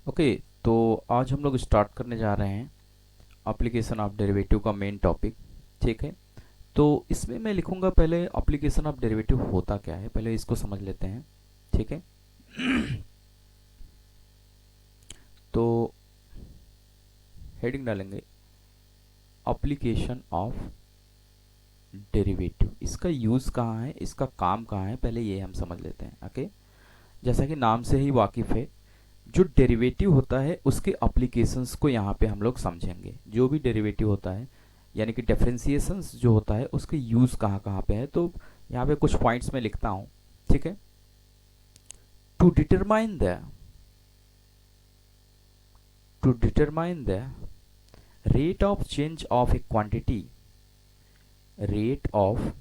Okay. तो आज हम लोग स्टार्ट करने जा रहे हैं एप्लीकेशन ऑफ डेरिवेटिव का मेन टॉपिक। ठीक है। तो इसमें मैं लिखूंगा, पहले एप्लीकेशन ऑफ डेरिवेटिव होता क्या है पहले इसको समझ लेते हैं। ठीक है। तो हेडिंग डालेंगे एप्लीकेशन ऑफ डेरिवेटिव। इसका यूज़ कहाँ है, इसका काम कहाँ है, पहले ये हम समझ लेते हैं। ओके। जैसा कि नाम से ही वाकिफ़ है, जो डेरिवेटिव होता है उसके अप्लीकेशंस को यहाँ पे हम लोग समझेंगे। जो भी डेरिवेटिव होता है यानी कि डिफरेंशिएशंस जो होता है उसके यूज़ कहाँ कहाँ पे है, तो यहाँ पे कुछ पॉइंट्स में लिखता हूँ। ठीक है। To determine the to determine the rate of change of a quantity, rate of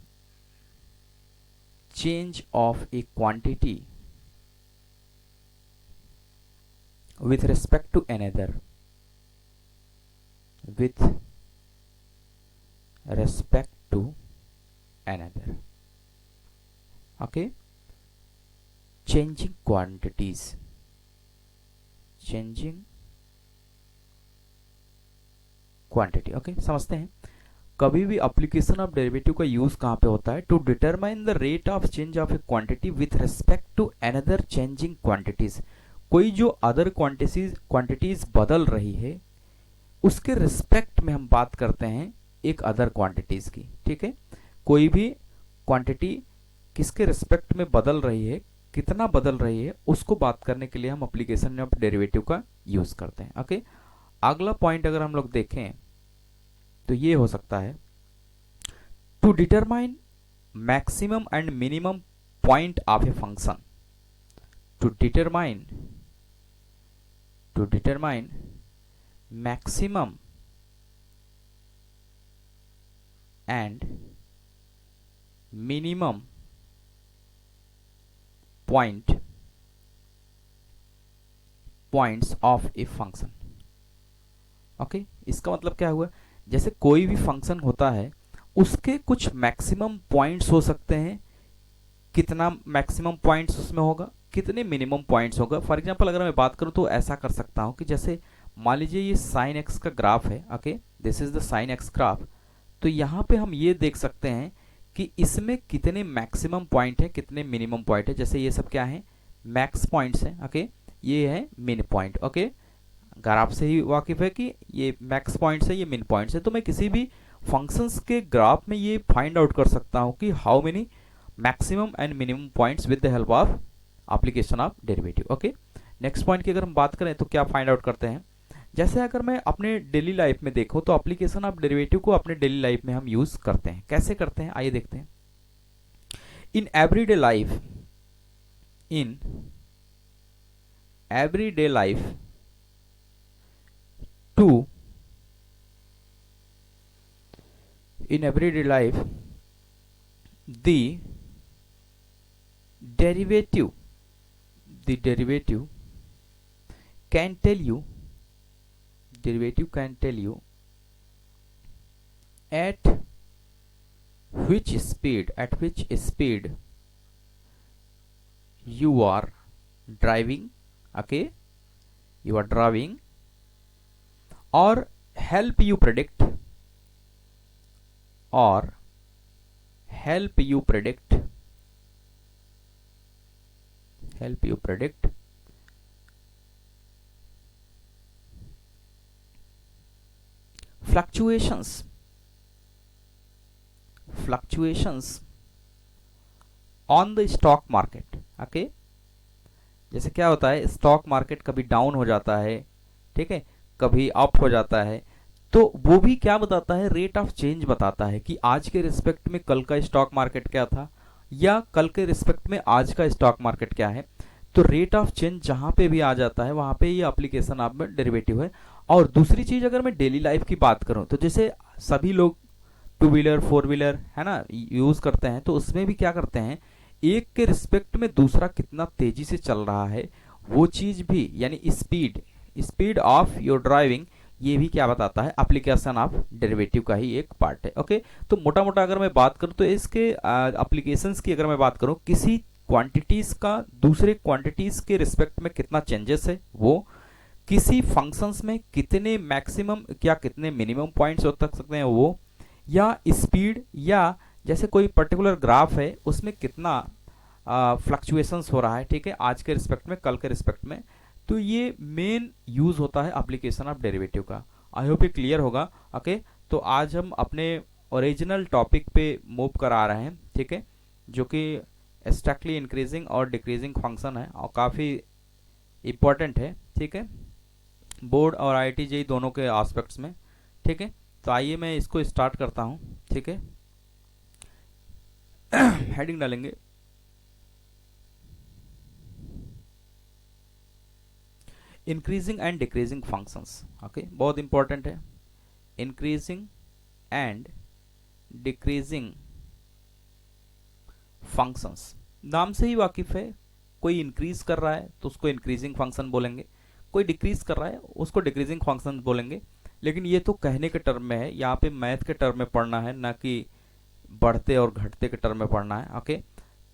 change of a quantity with respect to another, with respect to another. Okay. Changing quantities, changing quantity. Okay, समझते हैं। कभी भी application of derivative का use कहाँ पे होता है, to determine the rate of change of a quantity with respect to another changing quantities. कोई जो अदर क्वांटिटीज बदल रही है उसके रिस्पेक्ट में हम बात करते हैं एक अदर क्वांटिटीज की। ठीक है। कोई भी क्वांटिटी किसके रिस्पेक्ट में बदल रही है, कितना बदल रही है, उसको बात करने के लिए हम एप्लीकेशन ऑफ डेरिवेटिव का यूज करते हैं। ओके। अगला पॉइंट अगर हम लोग देखें तो ये हो सकता है, to determine maximum and minimum point of a function. To determine maximum and minimum points of a function। Okay. इसका मतलब क्या हुआ, जैसे कोई भी फंक्शन होता है उसके कुछ मैक्सिमम पॉइंट्स हो सकते हैं, कितना मैक्सिमम पॉइंट्स उसमें होगा, कितने मिनिमम पॉइंट्स होगा। फॉर एग्जांपल अगर मैं बात करूं तो ऐसा कर सकता हूं कि जैसे मान लीजिए ये साइन एक्स का ग्राफ है। Okay, this is the sine x graph. तो यहाँ पे हम ये देख सकते हैं कि इसमें कितने मैक्सिमम पॉइंट है, कितने मिनिमम पॉइंट है। जैसे ये सब क्या है, मैक्स पॉइंट्स हैं। ओके, ये है मिन पॉइंट। ओके, ग्राफ से ही वाकिफ है कि ये मैक्स पॉइंट्स है, ये मिन पॉइंट्स है। तो मैं किसी भी फंक्शंस के ग्राफ में ये फाइंड आउट कर सकता हूँ कि how many maximum and minimum points with the help of application of derivative. Okay. Next point की अगर हम बात करें तो क्या फाइंड आउट करते हैं, जैसे अगर मैं अपने डेली लाइफ में देखूं तो एप्लीकेशन ऑफ डेरिवेटिव को अपने डेली लाइफ में हम यूज करते हैं। कैसे करते हैं आइए देखते हैं। In everyday life, in everyday life to in everyday life the derivative can tell you at which speed you are driving। okay, you are driving, or help you predict fluctuations on the stock market। Okay, जैसे क्या होता है, stock market कभी down हो जाता है, ठीक है, कभी अप हो जाता है, तो वो भी क्या बताता है, रेट ऑफ चेंज बताता है कि आज के रिस्पेक्ट में कल का स्टॉक मार्केट क्या था या कल के रिस्पेक्ट में आज का स्टॉक मार्केट क्या है। तो रेट ऑफ चेंज जहां पे भी आ जाता है वहां पे ये एप्लीकेशन ऑफ डेरिवेटिव है। और दूसरी चीज अगर मैं डेली लाइफ की बात करूं तो जैसे सभी लोग टू व्हीलर फोर व्हीलर है ना यूज करते हैं, तो उसमें भी क्या करते हैं, एक के रिस्पेक्ट में दूसरा कितना तेजी से चल रहा है वो चीज भी, यानी स्पीड ऑफ योर ड्राइविंग, ये भी क्या बताता है, एप्लीकेशन ऑफ डेरिवेटिव का ही एक पार्ट है। ओके, तो मोटा मोटा अगर मैं बात करूं तो इसके एप्लीकेशंस की अगर मैं बात करूं, किसी क्वांटिटीज का दूसरे क्वांटिटीज के रिस्पेक्ट में कितना चेंजेस है वो, किसी फंक्शंस में कितने मैक्सिमम या कितने मिनिमम पॉइंट्स हो सकते हैं वो, या स्पीड, या जैसे कोई पर्टिकुलर ग्राफ है उसमें कितना फ्लक्चुएशंस हो रहा है, ठीक है, आज के रिस्पेक्ट में, कल के रिस्पेक्ट में। तो ये मेन यूज होता है एप्लीकेशन ऑफ डेरिवेटिव का। आई होप ये क्लियर होगा। ओके, तो आज हम अपने ओरिजिनल टॉपिक पे मूव करा रहे हैं, ठीक है, जो कि स्ट्रिक्टली इंक्रीजिंग और डिक्रीजिंग फंक्शन है और काफ़ी इम्पोर्टेंट है, ठीक है, बोर्ड और IIT JEE दोनों के एस्पेक्ट्स में, ठीक है। तो आइए मैं इसको स्टार्ट करता हूँ, ठीक है। हेडिंग डालेंगे increasing and decreasing functions. Okay, बहुत इंपॉर्टेंट है। इंक्रीजिंग एंड डिक्रीजिंग फंक्शंस, नाम से ही वाकिफ है। कोई इंक्रीज कर रहा है तो उसको इंक्रीजिंग फंक्शन बोलेंगे, कोई डिक्रीज कर रहा है उसको डिक्रीजिंग फंक्शन बोलेंगे। लेकिन ये तो कहने के टर्म में है, यहाँ पे मैथ के टर्म में पढ़ना है, ना कि बढ़ते और घटते के टर्म में पढ़ना है। ओके,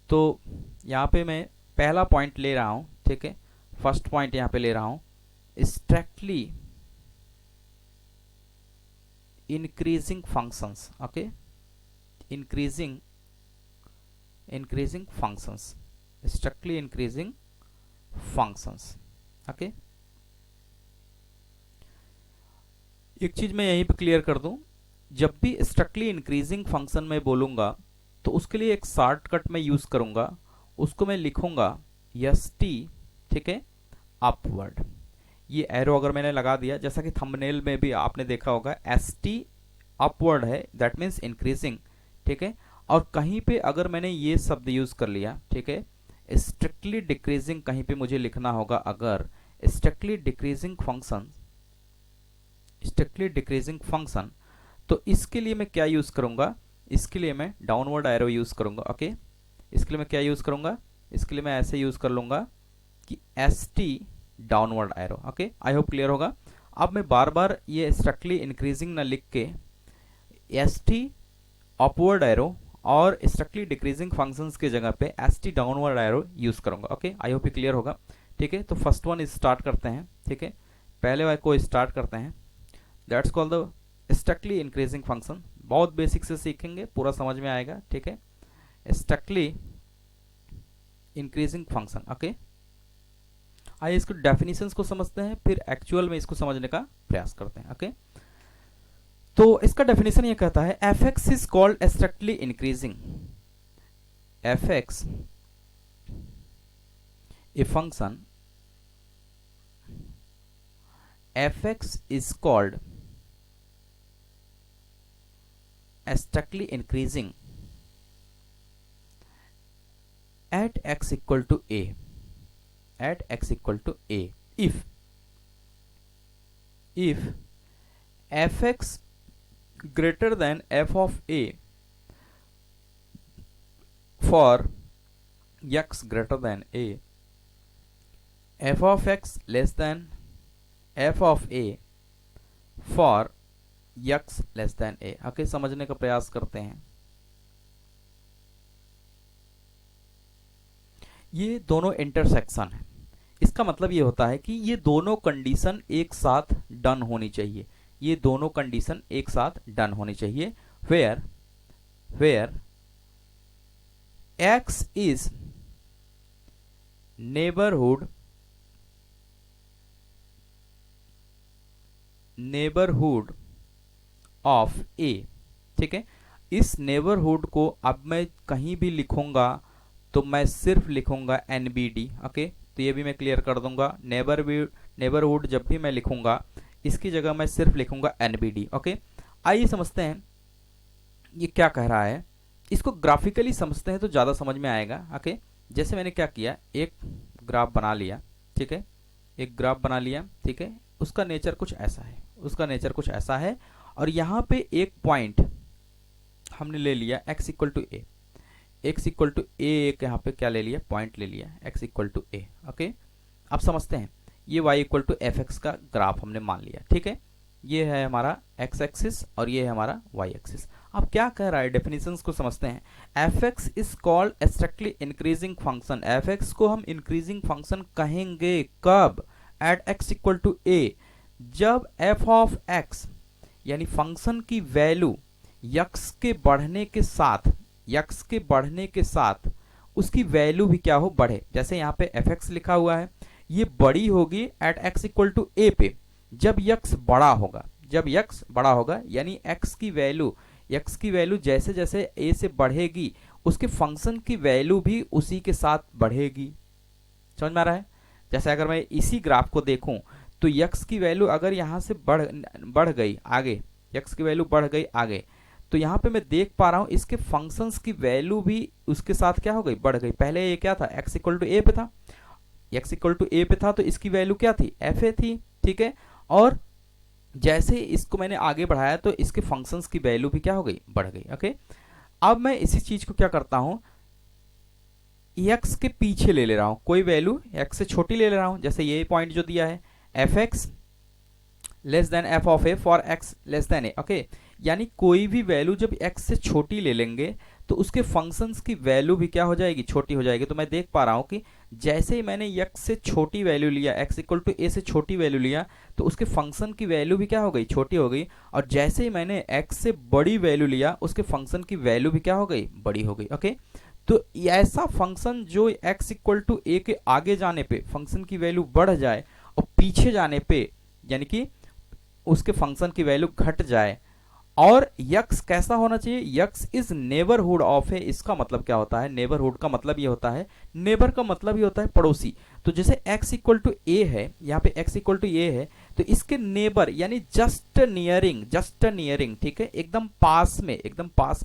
तो यहाँ पे मैं पहला पॉइंट ले रहा हूँ, ठीक है, फर्स्ट पॉइंट यहाँ पे ले रहा हूँ, strictly increasing functions. Okay, increasing functions, strictly increasing functions. Okay, एक चीज मैं यहीं पे क्लियर कर दूं, जब भी स्ट्रिक्टली इंक्रीजिंग फंक्शन में बोलूंगा तो उसके लिए एक शॉर्टकट मैं यूज करूंगा, उसको मैं लिखूंगा ST, ठीक है, अपवर्ड। ये एरो अगर मैंने लगा दिया, जैसा कि थंबनेल में भी आपने देखा होगा, ST अपवर्ड है, दैट मीन्स इंक्रीजिंग, ठीक है। और कहीं पे अगर मैंने ये शब्द यूज कर लिया, ठीक है, स्ट्रिक्टली डिक्रीजिंग, कहीं पे मुझे लिखना होगा अगर स्ट्रिक्टली डिक्रीजिंग फंक्शन, तो इसके लिए मैं क्या यूज करूंगा, इसके लिए मैं डाउनवर्ड एरो यूज करूंगा। ओके, इसके लिए मैं क्या यूज करूंगा, इसके लिए मैं ऐसे यूज कर लूंगा कि ST downward arrow. Okay, I hope clear होगा। अब मैं बार बार ये स्ट्रिक्टली इंक्रीजिंग ना लिख के ST अपवर्ड एरो और स्ट्रिक्टली डिक्रीजिंग फंक्शंस के जगह पे ST डाउनवर्ड एरो यूज करूंगा। ओके, आई होप ये क्लियर होगा, ठीक है। तो फर्स्ट वन स्टार्ट करते हैं, ठीक है, पहले वाले को स्टार्ट करते हैं, that's called the strictly increasing function. बहुत बेसिक से सीखेंगे, पूरा समझ में आएगा, ठीक है, स्ट्रिक्टली इंक्रीजिंग फंक्शन। ओके, आइए इसको डेफिनेशंस को समझते हैं, फिर एक्चुअल में इसको समझने का प्रयास करते हैं। ओके, तो इसका डेफिनेशन ये कहता है f(x) is called strictly increasing. f(x) a function f(x) is called strictly increasing at x equal to a, at x equal to a if f(x) greater than f of a for x greater than a, f of x less than f of a for x less than a। Okay, समझने का प्रयास करते हैं। ये दोनों intersection है, इसका मतलब ये होता है कि ये दोनों कंडीशन एक साथ डन होनी चाहिए, ये दोनों कंडीशन एक साथ डन होनी चाहिए। Where x is neighbourhood of a, ठीक है। इस नेबरहुड को अब मैं कहीं भी लिखूंगा तो मैं सिर्फ लिखूंगा NBD। ओके, तो ये भी मैं क्लियर कर दूंगा, नेबरहुड जब भी मैं लिखूंगा इसकी जगह मैं सिर्फ लिखूंगा NBD। ओके, आइए समझते हैं ये क्या कह रहा है, इसको ग्राफिकली समझते हैं तो ज़्यादा समझ में आएगा। ओके, जैसे मैंने क्या किया, एक ग्राफ बना लिया, ठीक है, एक ग्राफ बना लिया, ठीक है, उसका नेचर कुछ ऐसा है, उसका नेचर कुछ ऐसा है, और यहाँ पे एक पॉइंट हमने ले लिया x equal to a, x equal to a, एक यहाँ पे क्या ले लिया, पॉइंट ले लिया x equal to a. Okay, अब समझते हैं, ये y इक्वल टू fx का ग्राफ हमने मान लिया, ठीक है, ये है हमारा x एक्सिस और ये है हमारा y एक्सिस। अब क्या कह रहा है, डेफिनेशंस को समझते हैं। f(x) is called strictly increasing function, f(x) को हम इंक्रीजिंग फंक्शन कहेंगे कब, एट एक्स इक्वल टू ए, जब एफ ऑफ एक्स यानी फंक्शन की वैल्यू यक्स के बढ़ने के साथ, यक्स के बढ़ने के साथ उसकी वैल्यू भी क्या हो, बढ़े। जैसे यहाँ पे एफ एक्स लिखा हुआ है, ये बड़ी होगी एट एक्स इक्वल टू ए पे जब यक्स बड़ा होगा, जब यक्स बड़ा होगा यानी एक्स की वैल्यू जैसे जैसे ए से बढ़ेगी उसके फंक्शन की वैल्यू भी उसी के साथ बढ़ेगी। समझ में आ रहा है? जैसे अगर मैं इसी ग्राफ को देखूं तो यक्स की वैल्यू अगर यहाँ से बढ़ गई आगे, यक्स की वैल्यू बढ़ गई आगे, तो यहाँ पे मैं देख पा रहा हूँ इसके फंक्शंस की वैल्यू भी उसके साथ क्या हो गई, बढ़ गई। पहले ये क्या था, एक्स इक्वल टू ए पे था, एक्स इक्वल टू ए पे था तो इसकी वैल्यू क्या थी, एफ ए थी, ठीक है। और जैसे इसको मैंने आगे बढ़ाया तो इसके फंक्शंस की वैल्यू भी क्या हो गई, बढ़ गई। ओके, अब मैं इसी चीज को क्या करता हूं, एक्स के पीछे ले रहा हूं, कोई वैल्यू एक्स से छोटी ले रहा हूं। जैसे ये पॉइंट जो दिया है F x less than f of a for x less than a. Okay, यानी कोई भी वैल्यू जब एक्स से छोटी ले लेंगे तो उसके फंक्शंस की वैल्यू भी क्या हो जाएगी, छोटी हो जाएगी। तो मैं देख पा रहा हूं कि जैसे ही मैंने एक्स से छोटी वैल्यू लिया, एक्स इक्वल टू ए से छोटी वैल्यू लिया, तो उसके फंक्शन की वैल्यू भी क्या हो गई, छोटी हो गई। और जैसे ही मैंने एक्स से बड़ी वैल्यू लिया उसके फंक्शन की वैल्यू भी क्या हो गई, बड़ी हो गई। ओके, तो ऐसा फंक्शन जो एक्स इक्वल टू ए के आगे जाने पे फंक्शन की वैल्यू बढ़ जाए और पीछे जाने पे यानी कि उसके फंक्शन की वैल्यू घट जाए, और यक्स कैसा होना चाहिए, यक्स इज नेबरहुड ऑफ ए। इसका मतलब क्या होता है, नेबरहुड का मतलब ये होता है, नेबर का मतलब ये होता है पड़ोसी। तो जैसे x इक्वल टू ए है, यहाँ पे x इक्वल टू ए है, तो इसके नेबर यानी जस्ट नियरिंग, ठीक है, एकदम पास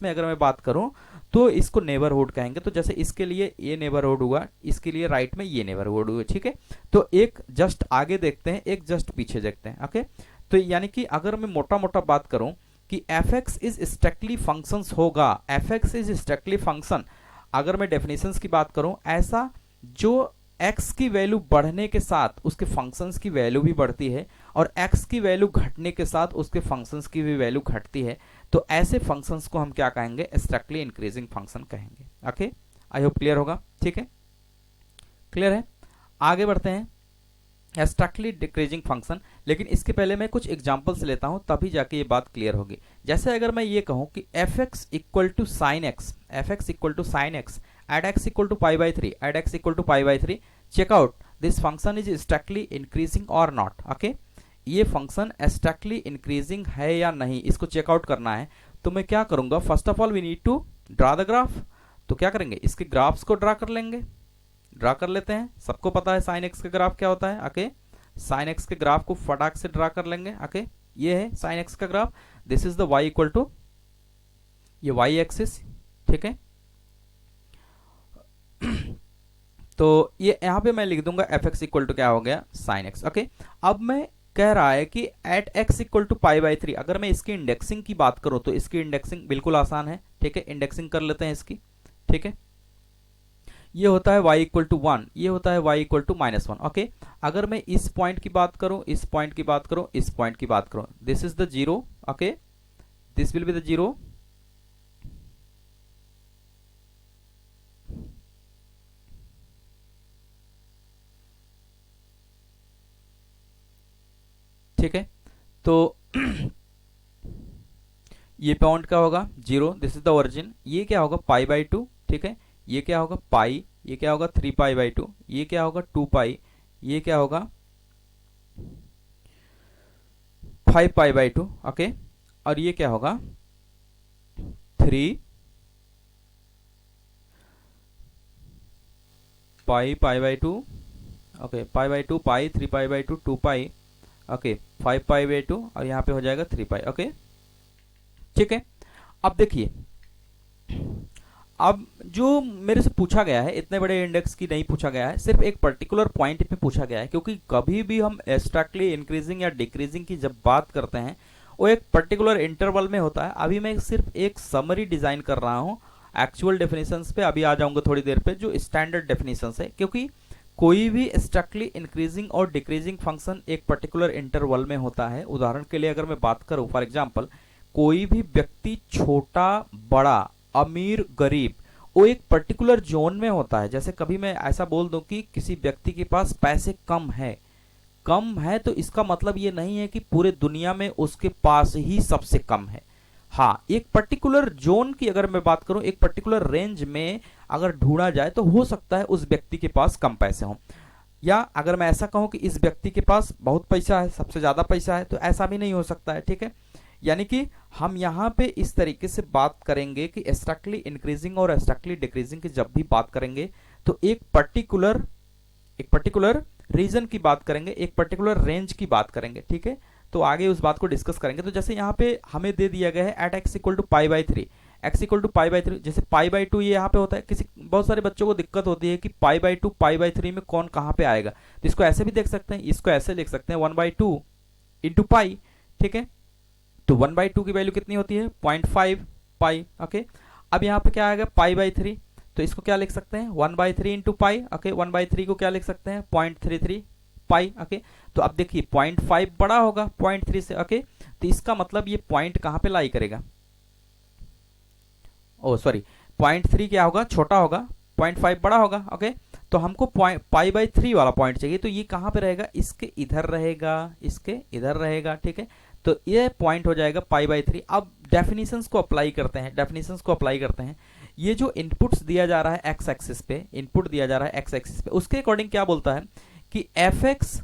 में अगर मैं बात करूं तो इसको नेबरहुड कहेंगे। तो जैसे इसके लिए ये नेबरहुड हुआ, इसके लिए राइट में ये नेबरहुड हुआ, ठीक है। तो एक जस्ट आगे देखते हैं, एक जस्ट पीछे देखते हैं। ओके, तो यानी कि अगर मैं मोटा मोटा बात करूं कि F x is strictly functions होगा, f x is strictly function, अगर मैं डेफिनेशंस की बात करूं, ऐसा जो x की वैल्यू बढ़ने के साथ उसके फंक्शंस की वैल्यू भी बढ़ती है और x की वैल्यू घटने के साथ उसके फंक्शंस की भी वैल्यू घटती है, तो ऐसे फंक्शंस को हम क्या कहेंगे, स्ट्रिक्टली इंक्रीजिंग फंक्शन कहेंगे। ओके, आई होप क्लियर होगा, ठीक है, क्लियर है। आगे बढ़ते हैं, स्ट्रिक्टली डिक्रीजिंग फंक्शन। लेकिन इसके पहले मैं कुछ एग्जांपल्स लेता हूं तभी जाके ये बात क्लियर होगी। जैसे अगर मैं ये कहूं कि F x equal to sine X, F x equal to sine X at x equal to pi by three, at x equal to pi by three, check out this function is strictly increasing और not. Okay, ये function strictly increasing है या नहीं, इसको checkout करना है। तो मैं क्या करूंगा, first of all we need to draw the graph. तो क्या करेंगे, इसके ग्राफ्स को ड्रा कर लेंगे, ड्रा कर लेते हैं। सबको पता है साइन एक्स का ग्राफ क्या होता है। ओके, साइन एक्स के ग्राफ को फटाक से ड्रा कर लेंगे। ओके, ये है साइन एक्स का graph, this is the Y equal to ये वाई एक्सिस, ठीक है। तो ये यहां पे मैं लिख दूंगा एफ एक्स इक्वल टू क्या हो गया, साइन एक्स। ओके, अब मैं कह रहा है कि at x equal to pi by three, अगर मैं इसकी इंडेक्सिंग की बात करूं तो इसकी इंडेक्सिंग बिल्कुल आसान है, ठीक है। इंडेक्सिंग कर लेते हैं इसकी, ठीक है। ये होता है y इक्वल टू 1, ये होता है y equal to minus 1। Okay, अगर मैं इस पॉइंट की बात करूं, इस पॉइंट की बात करूं, इस पॉइंट की बात करूं, this is the zero. Okay, this will be the zero, ठीक है। तो ये पॉइंट क्या होगा, zero, this is the origin. ये क्या होगा, पाई बाई टू, ठीक है। ये क्या होगा, पाई, ये क्या होगा, 3 पाई बाई टू, ये क्या होगा, 2 पाई, ये क्या होगा, 5 पाई बाई टू। ओके, और ये क्या होगा, 3 pi pi by two. Okay, pi by two, pi, 3 pi by two, 2 pi, okay, 5 pi by two, और यहाँ पे हो जाएगा 3 पाई। ओके, ठीक है। अब देखिए, अब जो मेरे से पूछा गया है, इतने बड़े इंडेक्स की नहीं पूछा गया है, सिर्फ एक पर्टिकुलर पॉइंट पे पूछा गया है, क्योंकि कभी भी हम स्ट्रिक्टली इंक्रीजिंग या डिक्रीजिंग की जब बात करते हैं वो एक पर्टिकुलर इंटरवल में होता है। अभी मैं सिर्फ एक समरी डिजाइन कर रहा हूँ, एक्चुअल डेफिनेशंस पे अभी आ जाऊंगा थोड़ी देर पे, जो स्टैंडर्ड डेफिनेशंस है, क्योंकि कोई भी स्ट्रिक्टली इंक्रीजिंग और डिक्रीजिंग फंक्शन एक पर्टिकुलर इंटरवल में होता है। उदाहरण के लिए अगर मैं बात करूं, फॉर एग्जांपल, कोई भी व्यक्ति छोटा बड़ा अमीर गरीब वो एक पर्टिकुलर जोन में होता है। जैसे कभी मैं ऐसा बोल दूं कि किसी व्यक्ति के पास पैसे कम है, कम है तो इसका मतलब ये नहीं है कि पूरे दुनिया में उसके पास ही सबसे कम है। हाँ, एक पर्टिकुलर जोन की अगर मैं बात करूं, एक पर्टिकुलर रेंज में अगर ढूंढा जाए तो हो सकता है उस व्यक्ति के पास कम पैसे हों, या अगर मैं ऐसा कहूं कि इस व्यक्ति के पास बहुत पैसा है, सबसे ज़्यादा पैसा है, तो ऐसा भी नहीं हो सकता है। ठीक है, यानी कि हम यहाँ पे इस तरीके से बात करेंगे कि स्ट्रक्टली इंक्रीजिंग और स्ट्रक्टली डिक्रीजिंग की जब भी बात करेंगे तो एक पर्टिकुलर रीजन की बात करेंगे, एक पर्टिकुलर रेंज की बात करेंगे। ठीक है, तो आगे उस बात को डिस्कस करेंगे। तो जैसे यहाँ पे हमें दे दिया गया है at x equal to pi by three, X equal to pi by three, जैसे पाई बाई टू ये यहाँ पे होता है, किसी बहुत सारे बच्चों को दिक्कत होती है कि पाई by two pi by three में कौन कहाँ पे आएगा, तो इसको ऐसे भी देख सकते हैं, इसको ऐसे लिख सकते हैं 1/2 इंटू पाई। ठीक है, तो 1/2 की वैल्यू कितनी होती है 0.5 पाई। ओके, अब यहाँ पे क्या आएगा पाई बाई थ्री, तो इसको क्या लिख सकते हैं 1/3 इंटू पाई। ओके, 1/3 को क्या लिख सकते हैं 0.33 पाई। ओके, तो अब देखिए 0.5 बड़ा होगा 0.3 से। ओके, तो इसका मतलब ये पॉइंट कहाँ पे लाई करेगा, ओ सॉरी 0.3 क्या होगा छोटा होगा, 0.5 बड़ा होगा। ओके, तो हमको पाई बाई थ्री वाला पॉइंट चाहिए, तो ये कहाँ पे रहेगा, इसके इधर रहेगा, इसके इधर रहेगा। ठीक है, तो ये पॉइंट हो जाएगा पाई बाई थ्री। अब डेफिनेशंस को अप्लाई करते हैं, ये जो इनपुट्स दिया जा रहा है एक्स एक्सिस पे, इनपुट दिया जा रहा है एक्स एक्सिस पे, उसके अकॉर्डिंग क्या बोलता है कि F x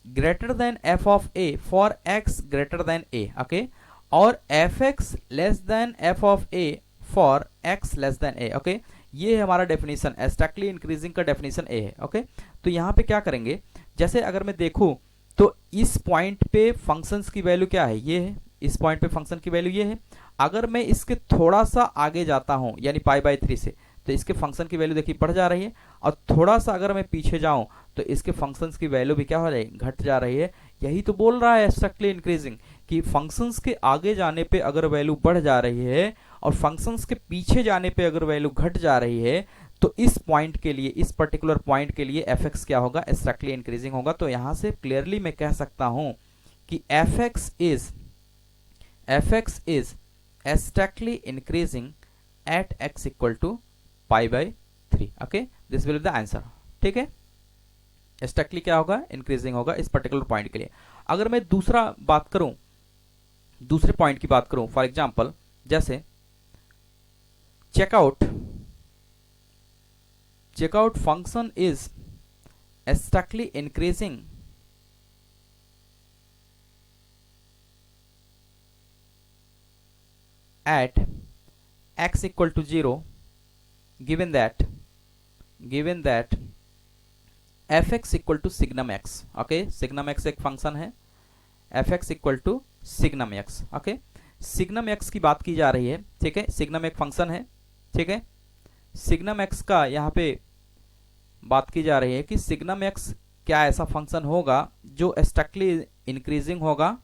greater than f of a for x greater than a. Okay, और f x less than f of a for x less than a. Okay, ये है हमारा डेफिनेशन, स्ट्रिक्टली इंक्रीजिंग का डेफिनेशन ए है। ओके, तो यहाँ पे क्या करेंगे, जैसे अगर मैं देखूं तो इस पॉइंट पे फंक्शंस की वैल्यू क्या है, ये है, इस पॉइंट पे फंक्शन की वैल्यू ये है। अगर मैं इसके थोड़ा सा आगे जाता हूं यानी पाई बाई थ्री से, तो इसके फंक्शन की वैल्यू देखिए बढ़ जा रही है, और थोड़ा सा अगर मैं पीछे जाऊं तो इसके फंक्शंस की वैल्यू भी क्या हो रही है घट जा रही है। यही तो बोल रहा है स्ट्रिक्टली इंक्रीजिंग कि फंक्शंस के आगे जाने पे अगर वैल्यू बढ़ जा रही है और फंक्शंस के पीछे जाने पे अगर वैल्यू घट जा रही है, तो इस पॉइंट के लिए, इस पर्टिकुलर पॉइंट के लिए एफ एक्स क्या होगा स्ट्रिक्टली इंक्रीजिंग होगा। तो यहां से क्लियरली मैं कह सकता हूं कि F x is strictly increasing at x equal to pi by three. Okay, this will be the answer. ठीक है, स्ट्रिक्टली क्या होगा इंक्रीजिंग होगा इस पर्टिकुलर पॉइंट के लिए। अगर मैं दूसरा बात करूं, दूसरे पॉइंट की बात करूं, फॉर एग्जांपल जैसे checkout function is strictly increasing at x equal to 0 given that fx equal to signum x। Okay, signum x एक फंक्शन है, fx equal to signum x। Okay, signum x की बात की जा रही है। ठीक है, signum एक फंक्शन है। ठीक है, signum x का यहाँ पे बात की जा रही है कि सिग्नम एक्स क्या ऐसा फंक्शन होगा जो स्ट्रिक्टली इंक्रीजिंग होगा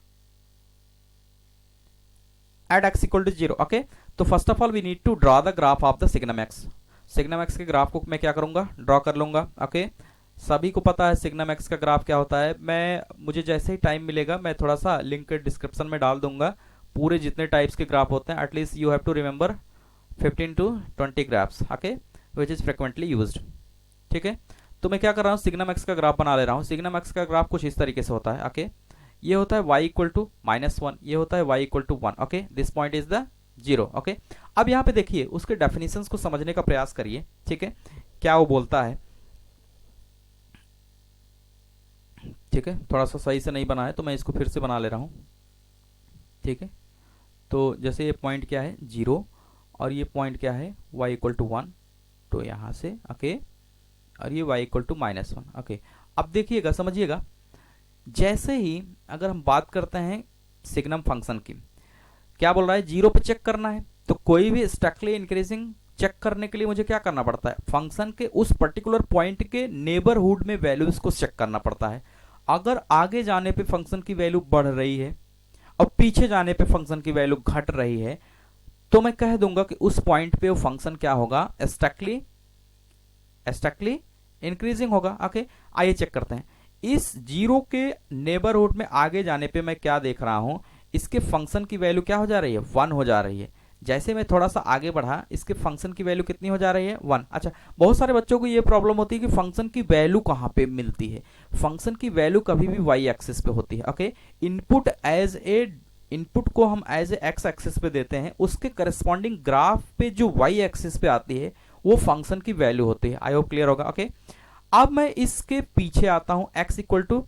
at x equal to 0। Okay, तो first of all we need to draw the graph of the signum x. Signum x के ग्राफ को मैं क्या करूंगा ड्रॉ कर लूंगा। ओके, सभी को पता है सिग्नम एक्स का ग्राफ क्या होता है। मुझे जैसे ही टाइम मिलेगा मैं थोड़ा सा लिंक डिस्क्रिप्शन में डाल दूंगा, पूरे जितने टाइप्स के ग्राफ होते हैं at least you have to remember 15 to 20 graphs. Okay, which is frequently used. ठीक है, तो मैं क्या कर रहा हूँ सिग्नम एक्स का ग्राफ बना ले रहा हूँ। सिग्नम एक्स का ग्राफ कुछ इस तरीके से होता है। ओके, ये होता है y इक्वल टू -1, ये होता है y equal to 1। Okay, this point is the 0। Okay, अब यहाँ पे देखिए उसके डेफिनेशंस को समझने का प्रयास करिए। ठीक है, क्या वो बोलता है। ठीक है, थोड़ा सा सही से नहीं बना है तो मैं इसको फिर से बना ले रहा हूँ। ठीक है, तो जैसे ये पॉइंट क्या है 0 और ये पॉइंट क्या है y इक्वल टू 1, तो यहाँ से ओके, और ये y इक्वल टू -1। ओके, अब देखिएगा समझिएगा, जैसे ही अगर हम बात करते हैं सिग्नम फंक्शन की, क्या बोल रहा है 0 पे चेक करना है, तो कोई भी स्ट्रिक्टली इंक्रीजिंग चेक करने के लिए मुझे क्या करना पड़ता है फंक्शन के उस पर्टिकुलर पॉइंट के नेबरहुड में वैल्यूज को चेक करना पड़ता है। अगर आगे जाने पे फंक्शन की वैल्यू बढ़ रही है और पीछे जाने पे फंक्शन की वैल्यू घट रही है, तो मैं कह दूंगा कि उस पॉइंट पे वो फंक्शन क्या होगा स्ट्रिक्टली इंक्रीजिंग होगा। ओके, आइए चेक करते हैं। इस 0 के नेबरहुड में आगे जाने पे मैं क्या देख रहा हूं, इसके फंक्शन की वैल्यू क्या हो जा रही है 1 हो जा रही है। जैसे मैं थोड़ा सा आगे बढ़ा, इसके फंक्शन की वैल्यू कितनी हो जा रही है 1। अच्छा, बहुत सारे बच्चों को ये प्रॉब्लम होती है कि फंक्शन की वैल्यू कहाँ पे मिलती है। फंक्शन की वैल्यू कभी भी वाई एक्सिस पे होती है। ओके, इनपुट को हम एज ए एक्स एक्सिस पे देते हैं, उसके करस्पॉन्डिंग ग्राफ पे जो वाई एक्सिस पे आती है वो फंक्शन की वैल्यू होती है। आई होप क्लियर होगा। ओके, अब मैं इसके पीछे आता हूं, x इक्वल टू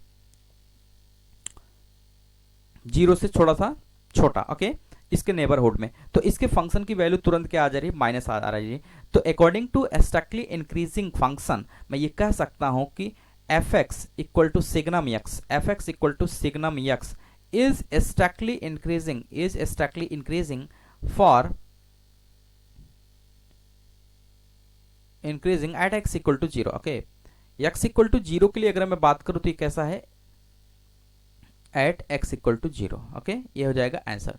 0 से थोड़ा सा छोटा। ओके, इसके नेबरहुड में, तो इसके फंक्शन की वैल्यू तुरंत क्या आ जा रही है, माइनस आ रही है। तो according to strictly increasing function मैं ये कह सकता हूं कि f(x) equal to signum x, f(x) equal to signum x is strictly increasing for increasing at x equal to 0। Okay, x equal to 0 के लिए अगर मैं बात करूं तो ये कैसा है, at x equal to 0। Okay, ये हो जाएगा आंसर।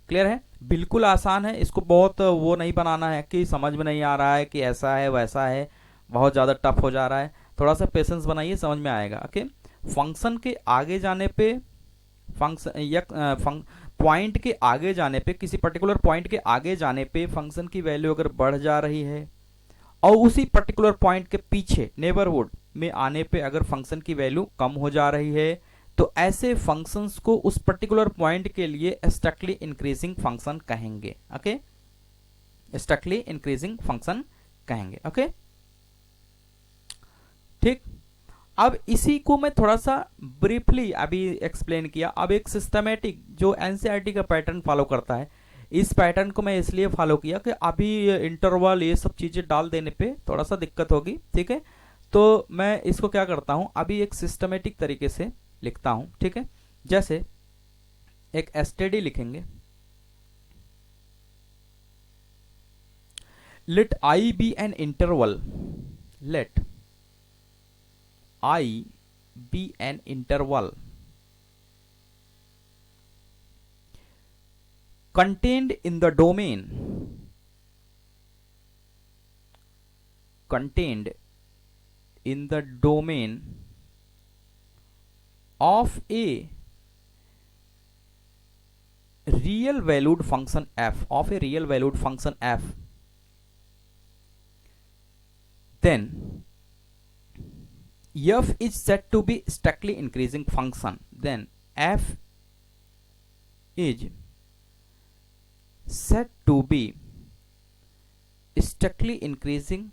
क्लियर है, बिल्कुल आसान है, इसको बहुत वो नहीं बनाना है कि समझ में नहीं आ रहा है कि ऐसा है वैसा है, बहुत ज़्यादा टफ हो जा रहा है। थोड़ा सा पेशेंस बनाइए, समझ में आएगा। ओके, फंक्शन के आगे जाने पे, पॉइंट के आगे जाने पे, किसी पर्टिकुलर पॉइंट के आगे जाने पे फंक्शन की वैल्यू अगर बढ़ जा रही है और उसी पर्टिकुलर पॉइंट के पीछे नेबरहुड में आने पे अगर फंक्शन की वैल्यू कम हो जा रही है, तो ऐसे फंक्शंस को उस पर्टिकुलर पॉइंट के लिए स्ट्रिक्टली इंक्रीजिंग फंक्शन कहेंगे। ओके, स्ट्रिक्टली इंक्रीजिंग फंक्शन कहेंगे। ओके, ठीक। अब इसी को मैं थोड़ा सा ब्रीफली अभी एक्सप्लेन किया। अब एक सिस्टमेटिक जो एनसीईआरटी का पैटर्न फॉलो करता है, इस पैटर्न को मैं इसलिए फॉलो किया कि अभी इंटरवल ये सब चीज़ें डाल देने पे थोड़ा सा दिक्कत होगी। ठीक है, तो मैं इसको क्या करता हूँ, अभी एक सिस्टमेटिक तरीके से लिखता हूँ। ठीक है, जैसे एक एसटीडी लिखेंगे, let I be an interval, लेट I be an interval contained in the domain of a real valued function f, then f is said to be strictly increasing function, then f is said to be strictly increasing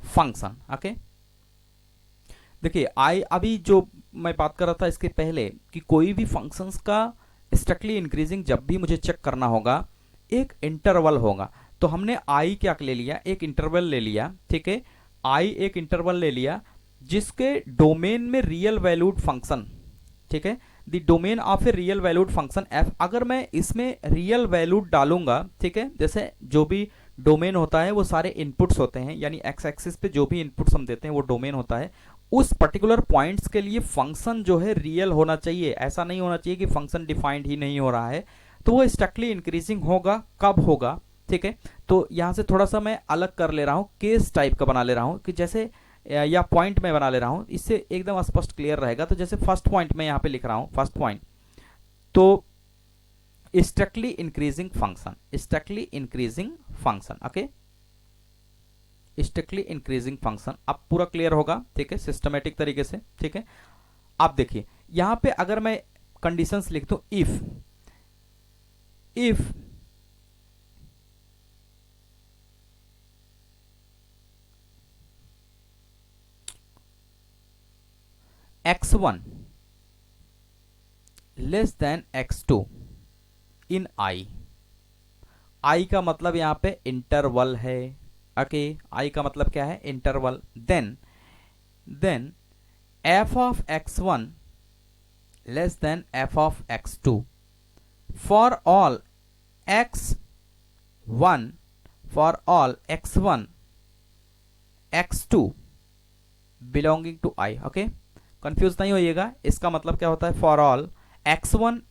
function। Okay, देखिए आई अभी जो मैं बात कर रहा था इसके पहले कि कोई भी फंक्शंस का स्ट्रिक्टली इंक्रीजिंग जब भी मुझे चेक करना होगा, एक इंटरवल होगा। तो हमने आई क्या ले लिया, एक इंटरवल ले लिया। ठीक है, आई एक इंटरवल ले लिया जिसके डोमेन में रियल वैल्यूड फंक्शन, ठीक है, the domain of a real valued function F. अगर मैं इसमें रियल वैल्यूड डालूंगा, ठीक है, जैसे जो भी डोमेन होता है वो सारे इनपुट्स होते हैं, यानी एक्स एक्सिस पे जो भी इनपुट्स हम देते हैं वो डोमेन होता है। उस पर्टिकुलर पॉइंट्स के लिए फंक्शन जो है रियल होना चाहिए, ऐसा नहीं होना चाहिए कि फंक्शन डिफाइंड ही नहीं हो रहा है। तो वो स्ट्रिक्टली इंक्रीजिंग होगा, कब होगा, ठीक है। तो यहां से थोड़ा सा मैं अलग कर ले रहा हूं, केस टाइप का बना ले रहा हूं कि जैसे या पॉइंट में बना ले रहा हूं, इससे एकदम स्पष्ट क्लियर रहेगा। तो जैसे फर्स्ट पॉइंट में यहां पे लिख रहा हूं, फर्स्ट पॉइंट तो strictly increasing function, strictly increasing function. Okay, strictly increasing function अब पूरा क्लियर होगा। ठीक है, सिस्टमेटिक तरीके से। ठीक है, आप देखिए यहां पे अगर मैं कंडीशंस लिख दूं, if x1 less than x2 in i का मतलब यहां पे इंटरवल है। ओके, i का मतलब क्या है, interval. Then f of x1 less than f of x2 for all x1 x2 belonging to i। Okay, confuse नहीं होइएगा, इसका मतलब क्या होता है, for all x1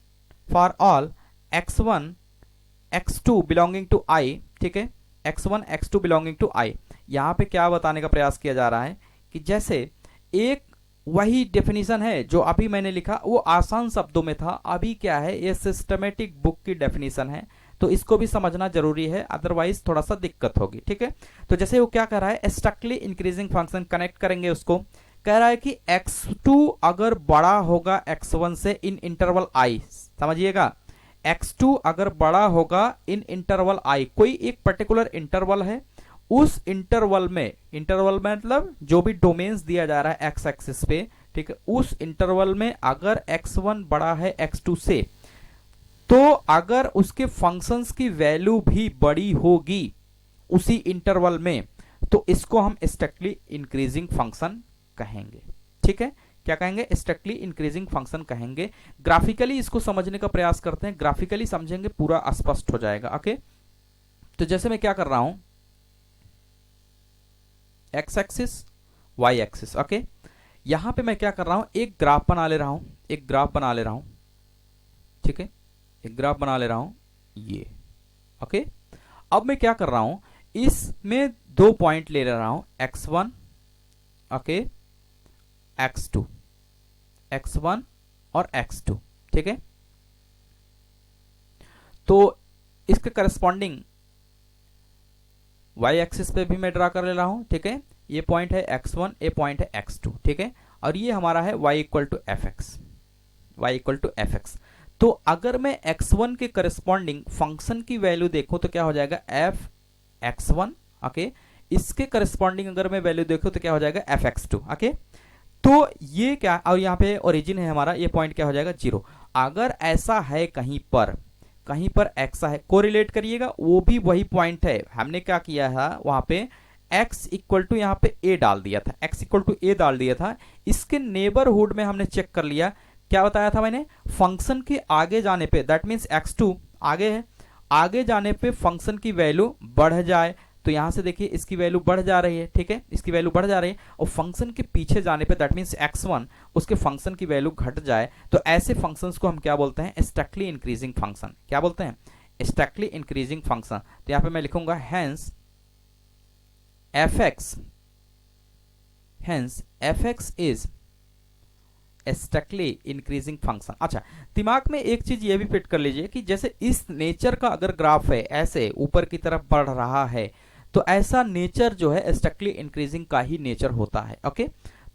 x2 belonging to i। ठीक है, x1 x2 belonging to i। यहां पे क्या बताने का प्रयास किया जा रहा है कि जैसे एक वही डेफिनेशन है जो अभी मैंने लिखा, वो आसान शब्दों में था, अभी क्या है ये सिस्टमेटिक बुक की डेफिनेशन है। तो तो इसको भी समझना जरूरी है, अदरवाइज थोड़ा सा दिक्कत होगी। ठीक है, तो जैसे वो क्या कर रहा है, स्ट्रिक्टली इंक्रीजिंग फंक्शन कनेक्ट करेंगे उसको, कह रहा है कि x2 अगर बड़ा होगा x1 से इन इंटरवल i, समझिएगा, x2 अगर बड़ा होगा इन इंटरवल i, कोई एक पर्टिकुलर इंटरवल है, उस इंटरवल में मतलब जो भी डोमेन्स दिया जा रहा है x एक्सिस पे, ठीक है, उस इंटरवल में अगर x1 बड़ा है x2 से, तो अगर उसके फंक्शंस की वैल्यू भी बड़ी होगी उसी इंटरवल में, तो इसको हम स्ट्रिक्टली इंक्रीजिंग फंक्शन कहेंगे। ठीक है, क्या कहेंगे, स्ट्रिक्टली इंक्रीजिंग फंक्शन कहेंगे। ग्राफिकली इसको समझने का प्रयास करते हैं, ग्राफिकली समझेंगे पूरा स्पष्ट हो जाएगा। ओके, तो जैसे मैं क्या कर रहा हूं, x axis y axis, okay, यहां पे मैं क्या कर रहा हूं, एक ग्राफ बना ले रहा हूं, एक ग्राफ बना ले रहा हूं, ठीक है, एक ग्राफ बना ले रहा हूं ये। ओके, अब मैं क्या कर रहा हूं, इसमें दो पॉइंट ले रहा हूं, x1, ओके, x2, x1 और x2, ठीक है, तो इसके करस्पॉन्डिंग y एक्सिस पे भी मैं ड्रा कर ले रहा हूं। ठीक है, ये पॉइंट है x1, ये पॉइंट है x2, ठीक है, और ये हमारा है y equal to f x, y equal to f x. तो अगर मैं x1 के करस्पॉन्डिंग फंक्शन की वैल्यू देखूं तो क्या हो जाएगा, एफ x1, ओके, इसके करस्पॉन्डिंग अगर मैं वैल्यू देखूं तो क्या हो जाएगा, एफ x2, ओके। तो ये क्या, और यहाँ पे ओरिजिन है हमारा, ये पॉइंट क्या हो जाएगा, 0। अगर ऐसा है कहीं पर ऐसा है, कोरिलेट करिएगा, वो भी वही पॉइंट है, हमने क्या किया है वहां पे x इक्वल टू यहाँ पे a डाल दिया था, x इक्वल टू a डाल दिया था। इसके नेबरहुड में हमने चेक कर लिया, क्या बताया था मैंने, फंक्शन के आगे जाने पे, दैट मीन्स x2 आगे है, आगे जाने पे फंक्शन की वैल्यू बढ़ जाए, तो यहां से देखिए इसकी वैल्यू बढ़ जा रही है, ठीक है, इसकी वैल्यू बढ़ जा रही है, और फंक्शन के पीछे जाने पे, दैट मीन्स x1, उसके फंक्शन की वैल्यू घट जाए, तो ऐसे फंक्शंस को हम क्या बोलते हैं, स्ट्रिक्टली इंक्रीजिंग फंक्शन। क्या बोलते हैं, स्ट्रिक्टली इंक्रीजिंग फंक्शन। तो यहां पे मैं लिखूंगा hence F x is strictly increasing function. अच्छा, दिमाग में एक चीज ये भी फिट कर लीजिए कि जैसे इस नेचर का अगर ग्राफ है, ऐसे ऊपर की तरफ बढ़ रहा है, तो ऐसा नेचर जो है स्ट्रिक्टली इंक्रीजिंग का ही नेचर होता है। ओके,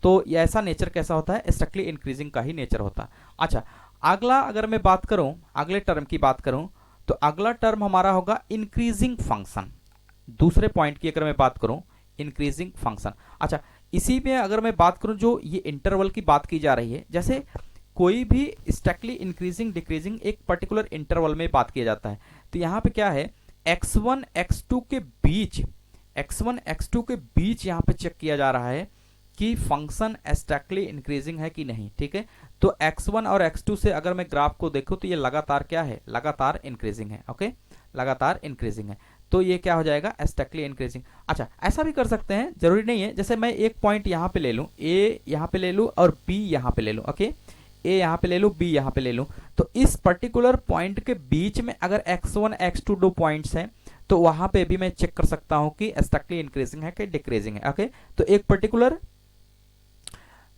तो ये ऐसा नेचर कैसा होता है, स्ट्रिक्टली इंक्रीजिंग का ही नेचर होता है। अच्छा, अगला अगर मैं बात करूं, अगले टर्म की बात करूं, तो अगला टर्म हमारा होगा इंक्रीजिंग फंक्शन। दूसरे पॉइंट की अगर मैं बात करूं, इंक्रीजिंग फंक्शन। अच्छा, इसी में अगर मैं बात करूं, जो ये इंटरवल की बात की जा रही है, जैसे कोई भी स्ट्रिक्टली इंक्रीजिंग डिक्रीजिंग एक पर्टिकुलर इंटरवल में बात किया जाता है, तो यहां पे क्या है, x1 x2 के बीच, x1 x2 के बीच यहां पे चेक किया जा रहा है कि फंक्शन स्ट्रिक्टली इंक्रीजिंग है कि नहीं। ठीक है, तो x1 और x2 से अगर मैं ग्राफ को देखूं तो ये लगातार क्या है, लगातार इंक्रीजिंग है। ओके, लगातार इंक्रीजिंग है, तो ये क्या हो जाएगा, स्ट्रिक्टली इंक्रीजिंग। अच्छा, ऐसा भी कर सकते हैं, जरूरी नहीं है, जैसे मैं एक पॉइंट यहां पे ले लूं, ए यहां पे ले लूं और बी यहां पे ले लूं। ओके, ए यहां पे ले लूं, बी यहां पे ले लूं, तो इस पर्टिकुलर पॉइंट के बीच में अगर x1 x2 दो पॉइंट्स हैं, तो वहां पे भी मैं चेक कर सकता हूं कि स्ट्रिक्टली इंक्रीजिंग है कि डिक्रीजिंग है। ओके, तो एक पर्टिकुलर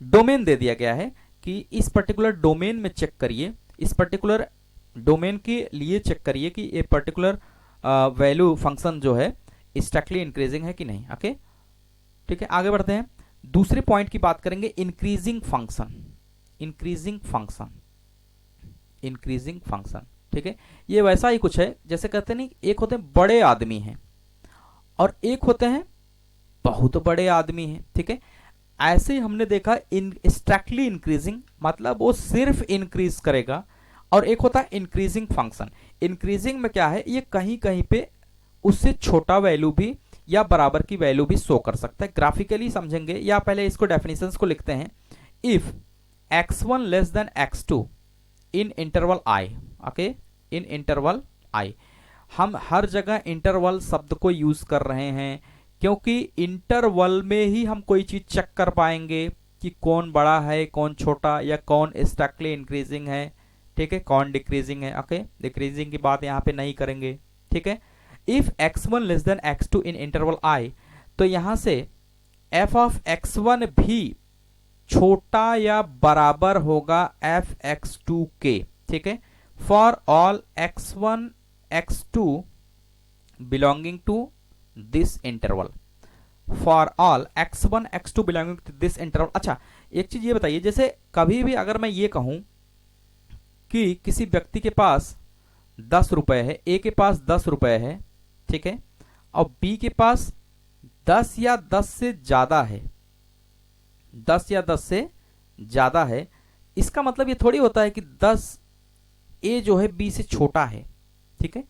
डोमेन दे दिया गया है कि इस पर्टिकुलर डोमेन में चेक करिए, इस पर्टिकुलर डोमेन के लिए चेक करिए कि ये पर्टिकुलर वैल्यू फंक्शन जो है स्ट्रिक्टली इंक्रीजिंग है कि नहीं। ओके, ठीक है, आगे बढ़ते हैं, दूसरे पॉइंट की बात करेंगे, increasing function. Increasing function, increasing function, ठीक है, ये वैसा ही कुछ है, जैसे कहते नहीं, एक होते हैं बड़े आदमी हैं और एक होते हैं बहुत बड़े आदमी हैं। ठीक है, ऐसे ही हमने देखा इन स्ट्रिक्टली इंक्रीजिंग मतलब वो सिर्फ इंक्रीज करेगा, और एक होता है इंक्रीजिंग फंक्शन। इंक्रीजिंग में क्या है, ये कहीं कहीं पे उससे छोटा वैल्यू भी या बराबर की वैल्यू भी शो कर सकता है। ग्राफिकली समझेंगे, या पहले इसको डेफिनेशंस को लिखते हैं, if x1 less than x2 इन interval i। Okay, in interval i, हम हर जगह इंटरवल शब्द को यूज कर रहे हैं क्योंकि इंटरवल में ही हम कोई चीज चेक कर पाएंगे कि कौन बड़ा है, कौन छोटा, या कौन स्ट्रिक्टली इंक्रीजिंग है, ठीक है, कौन डिक्रीजिंग है। ओके, डिक्रीजिंग की बात यहां पे नहीं करेंगे। ठीक है, if x1 less than x2 इन इंटरवल i, तो यहां से f ऑफ x1 भी छोटा या बराबर होगा f x2 के। ठीक है, for all x1 x2 belonging to this interval, for all x1 x2 belonging to this interval. अच्छा, एक चीज ये बताइए, जैसे कभी भी अगर मैं ये कहूं कि किसी व्यक्ति के पास 10 रुपए है, ए के पास 10 रुपए है, ठीक है, और बी के पास 10 या 10 से ज्यादा है, 10 या 10 से ज्यादा है, इसका मतलब ये थोड़ी होता है कि 10 ए जो है बी से छोटा है, ठीक है।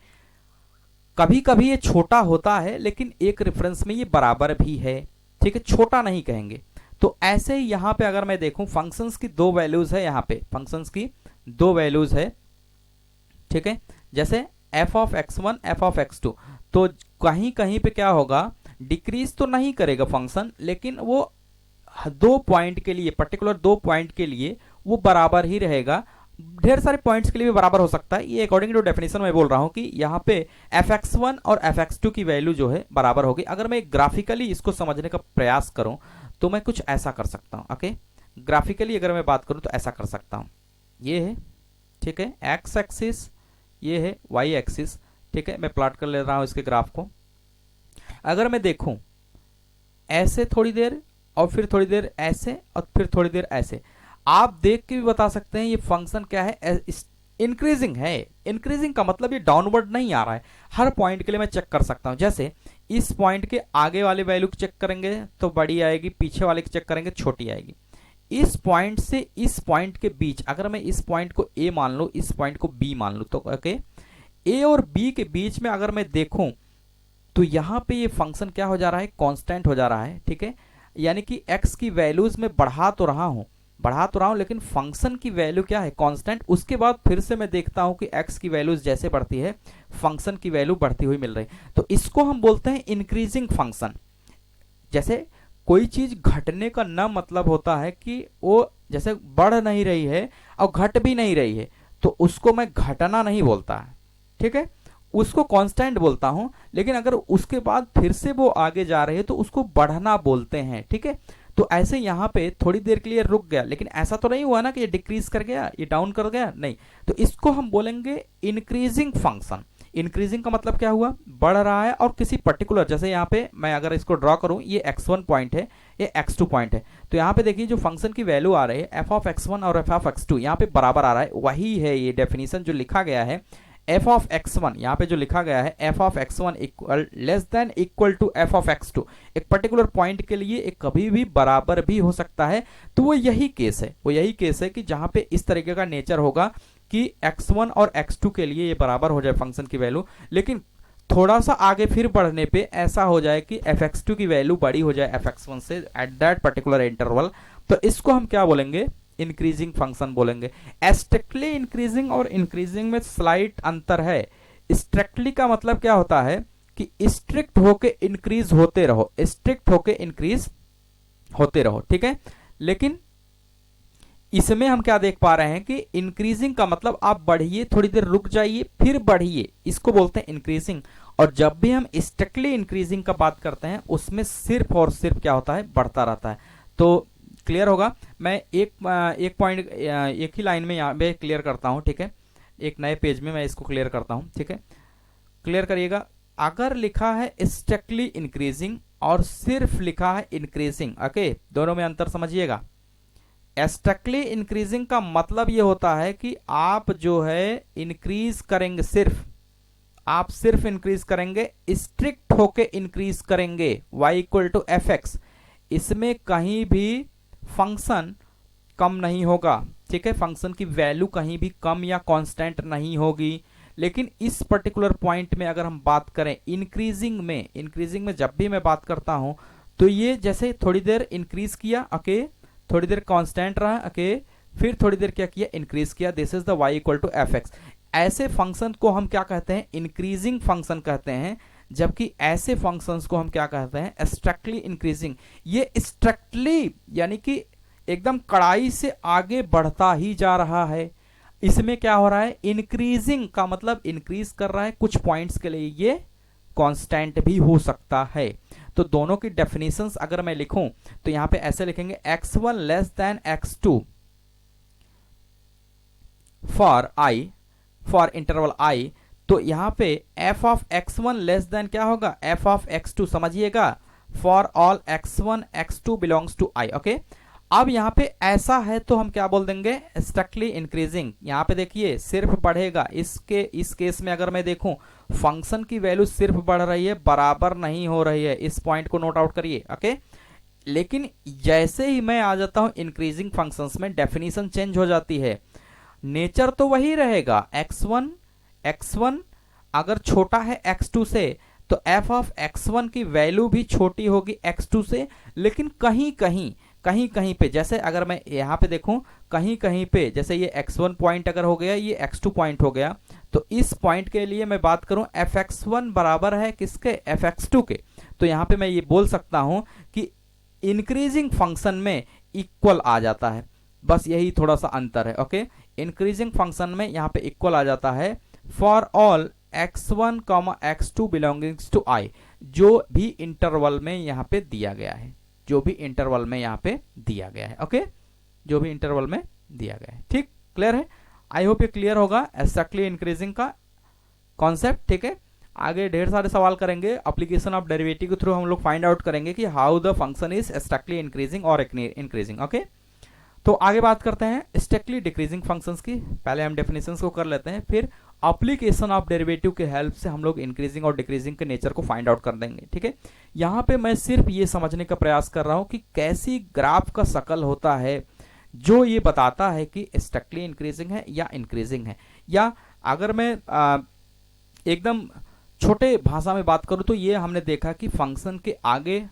कभी कभी ये छोटा होता है, लेकिन एक रेफरेंस में ये बराबर भी है, ठीक है, छोटा नहीं कहेंगे। तो ऐसे ही यहां पे अगर मैं देखूं, फंक्शंस की दो वैल्यूज है, यहां पे फंक्शंस की दो वैल्यूज है, ठीक है, जैसे f of x1 f of x2। तो कहीं कहीं पे क्या होगा, डिक्रीज तो नहीं करेगा फंक्शन, लेकिन वो दो पॉइंट के लिए, पर्टिकुलर दो पॉइंट के लिए वो बराबर ही रहेगा, ढेर सारे पॉइंट्स के लिए भी बराबर हो सकता है। ये अकॉर्डिंग टू डेफिनेशन में बोल रहा हूं कि यहाँ पे fx1 और fx2 की वैल्यू जो है बराबर होगी। अगर मैं ग्राफिकली इसको समझने का प्रयास करूं तो मैं कुछ ऐसा कर सकता हूं, ओके। ग्राफिकली अगर मैं बात करूं तो ऐसा कर सकता हूं, ये है, ठीक है, एक्स एक्सिस, ये है वाई एक्सिस, ठीक है। मैं प्लॉट कर ले रहा हूं इसके ग्राफ को। अगर मैं देखूं ऐसे थोड़ी देर, और फिर थोड़ी देर ऐसे, और फिर थोड़ी देर ऐसे, आप देख के भी बता सकते हैं ये फंक्शन क्या है, इंक्रीजिंग है। इंक्रीजिंग का मतलब ये डाउनवर्ड नहीं आ रहा है। हर पॉइंट के लिए मैं चेक कर सकता हूं, जैसे इस पॉइंट के आगे वाले वैल्यू को चेक करेंगे तो बड़ी आएगी, पीछे वाले को चेक करेंगे छोटी आएगी। इस पॉइंट से इस पॉइंट के बीच अगर मैं इस पॉइंट को ए मान लूं, इस पॉइंट को बी मान लूं, तो ओके, ए और बी के बीच में अगर मैं देखूं तो यहां पे ये फंक्शन क्या हो जा रहा है, कांस्टेंट हो जा रहा है, ठीक है। यानी कि x की वैल्यूज में बढ़ा तो रहा हूं, लेकिन फंक्शन की वैल्यू क्या है, कांस्टेंट। उसके बाद फिर से मैं देखता हूं कि x की वैल्यूज जैसे बढ़ती है, फंक्शन की वैल्यू बढ़ती हुई मिल रही, तो इसको हम बोलते हैं इंक्रीजिंग फंक्शन। जैसे कोई चीज घटने का न मतलब होता है कि वो जैसे बढ़ नहीं रही है और घट भी नहीं रही है, तो उसको मैं घटना नहीं बोलता है, ठीक है, उसको कांस्टेंट बोलता हूं। लेकिन अगर उसके बाद फिर से वो आगे जा रहे हैं तो उसको बढ़ना बोलते हैं, ठीक है। तो ऐसे यहां पे थोड़ी देर के लिए रुक गया, लेकिन ऐसा तो नहीं हुआ ना कि ये डिक्रीज कर गया, ये डाउन कर गया, नहीं। तो इसको हम बोलेंगे इंक्रीजिंग फंक्शन। इंक्रीजिंग का मतलब क्या हुआ, बढ़ रहा है, और किसी पर्टिकुलर, जैसे यहाँ पे मैं अगर इसको ड्रॉ करूं, ये x1 पॉइंट है, ये x2 पॉइंट है, तो यहाँ पे देखिए जो फंक्शन की वैल्यू आ रही है f ऑफ x1 और f ऑफ x2 यहाँ पे बराबर आ रहा है। वही है ये डेफिनेशन जो लिखा गया है, f ऑफ x1 यहाँ पे जो लिखा गया है, f of x1 equal less than equal to f of x2, एक पर्टिकुलर पॉइंट के लिए एक कभी भी बराबर भी हो सकता है। तो वो यही केस है, कि जहां पे इस तरीके का नेचर होगा कि x1 और x2 के लिए ये बराबर हो जाए फंक्शन की वैल्यू, लेकिन थोड़ा सा आगे फिर बढ़ने पे ऐसा हो जाए कि fx2 की वैल्यू बड़ी हो जाए fx1 से एट दैट पर्टिकुलर इंटरवल। तो इसको हम क्या बोलेंगे, इंक्रीजिंग फंक्शन बोलेंगे। स्ट्रिक्टली इंक्रीजिंग और इंक्रीजिंग में स्लाइट अंतर है। स्ट्रिक्टली का मतलब क्या होता है कि स्ट्रिक्ट होके इंक्रीज होते रहो, स्ट्रिक्ट होके इंक्रीज होते रहो, ठीक है। लेकिन इसमें हम क्या देख पा रहे हैं कि इंक्रीजिंग का मतलब आप बढ़िए, थोड़ी देर रुक जाइए, फिर बढ़िए, इसको बोलते हैं इंक्रीजिंग। और जब भी हम स्ट्रिक्टली इंक्रीजिंग का बात करते हैं उसमें सिर्फ और सिर्फ क्या होता है, बढ़ता रहता है। तो क्लियर होगा। मैं एक पॉइंट एक ही लाइन में यहाँ पे क्लियर करता हूँ, ठीक है, एक नए पेज में मैं इसको क्लियर करता हूँ, ठीक है। क्लियर करिएगा, अगर लिखा है स्ट्रिक्टली इंक्रीजिंग और सिर्फ लिखा है इंक्रीजिंग, ओके, दोनों में अंतर समझिएगा। स्ट्रिक्टली इंक्रीजिंग का मतलब ये होता है कि आप जो है इंक्रीज करेंगे, आप सिर्फ इंक्रीज करेंगे, स्ट्रिक्ट होके इंक्रीज करेंगे, y equal to f x. इसमें कहीं भी फंक्शन कम नहीं होगा, ठीक है, फंक्शन की वैल्यू कहीं भी कम या कांस्टेंट नहीं होगी। लेकिन इस पर्टिकुलर पॉइंट में अगर हम बात करें इंक्रीजिंग में जब भी मैं बात करता हूं तो ये जैसे थोड़ी देर इंक्रीज किया, ओके, थोड़ी देर कांस्टेंट रहा, ओके, फिर थोड़ी देर क्या किया, इंक्रीज किया, this is the y equal to f x. ऐसे फंक्शन को हम क्या कहते हैं, इंक्रीजिंग फंक्शन कहते हैं। जबकि ऐसे फंक्शंस को हम क्या कहते हैं, स्ट्रिक्टली इंक्रीजिंग। ये स्ट्रिक्टली यानी कि एकदम कड़ाई से आगे बढ़ता ही जा रहा है। इसमें क्या हो रहा है, इंक्रीजिंग का मतलब इंक्रीज कर रहा है कुछ पॉइंट्स के लिए, ये कांस्टेंट भी हो सकता है। तो दोनों की डेफिनेशंस अगर मैं लिखूं तो यहां पे ऐसे लिखेंगे, x1 less than x2 for interval i, तो यहाँ पे f of x1 less then क्या होगा, f ऑफ x2, समझिएगा, for all x1 x2 belongs to i। Okay, अब यहाँ पे ऐसा है तो हम क्या बोल देंगे, स्ट्रिक्टली इंक्रीजिंग। यहाँ पे देखिए सिर्फ बढ़ेगा, इस केस में अगर मैं देखूं फंक्शन की वैल्यू सिर्फ बढ़ रही है, बराबर नहीं हो रही है, इस पॉइंट को नोट आउट करिए। ओके, लेकिन जैसे ही मैं आ जाता हूं इंक्रीजिंग फंक्शंस में, डेफिनेशन चेंज हो जाती है, नेचर तो वही रहेगा, x1 अगर छोटा है x2 से तो f ऑफ x1 की वैल्यू भी छोटी होगी x2 से, लेकिन कहीं कहीं पे, जैसे अगर मैं यहाँ पे देखूं कहीं कहीं पे, जैसे ये x1 पॉइंट अगर हो गया, ये x2 पॉइंट हो गया, तो इस पॉइंट के लिए मैं बात करूं fx1 बराबर है किसके, fx2 के, तो यहाँ पे मैं ये बोल सकता हूं कि इंक्रीजिंग फंक्शन में इक्वल आ जाता है, बस यही थोड़ा सा अंतर है। ओके, इंक्रीजिंग फंक्शन में यहाँ पे इक्वल आ जाता है for all x1 x2 belongings to i, जो भी इंटरवल में यहाँ पे दिया गया है, जो भी इंटरवल में यहाँ पे दिया गया है। ओके, जो भी इंटरवल में दिया गया है। ठीक, क्लियर है? आई होप ये क्लियर होगा एक्जैक्टली इंक्रीजिंग का कॉन्सेप्ट। ठीक है, आगे ढेर सारे सवाल करेंगे, एप्लीकेशन ऑफ डेरिवेटिव के थ्रू हम लोग फाइंड आउट करेंगे कि how the function is strictly increasing और इंक्रीजिंग। ओके, तो आगे बात करते हैं स्ट्रिक्टली डिक्रीजिंग फंक्शंस की। पहले हम डेफिनेशंस को कर लेते हैं, फिर एप्लीकेशन ऑफ डेरिवेटिव के हेल्प से हम लोग इंक्रीजिंग और डिक्रीजिंग के नेचर को फाइंड आउट कर देंगे। ठीक है, यहाँ पे मैं सिर्फ ये समझने का प्रयास कर रहा हूँ कि कैसी ग्राफ का शकल होता है जो ये बताता है कि स्ट्रिक्टली इंक्रीजिंग है या इंक्रीजिंग है, या अगर मैं एकदम छोटे भाषा में बात करूं तो ये हमने देखा कि फंक्शन के आगे,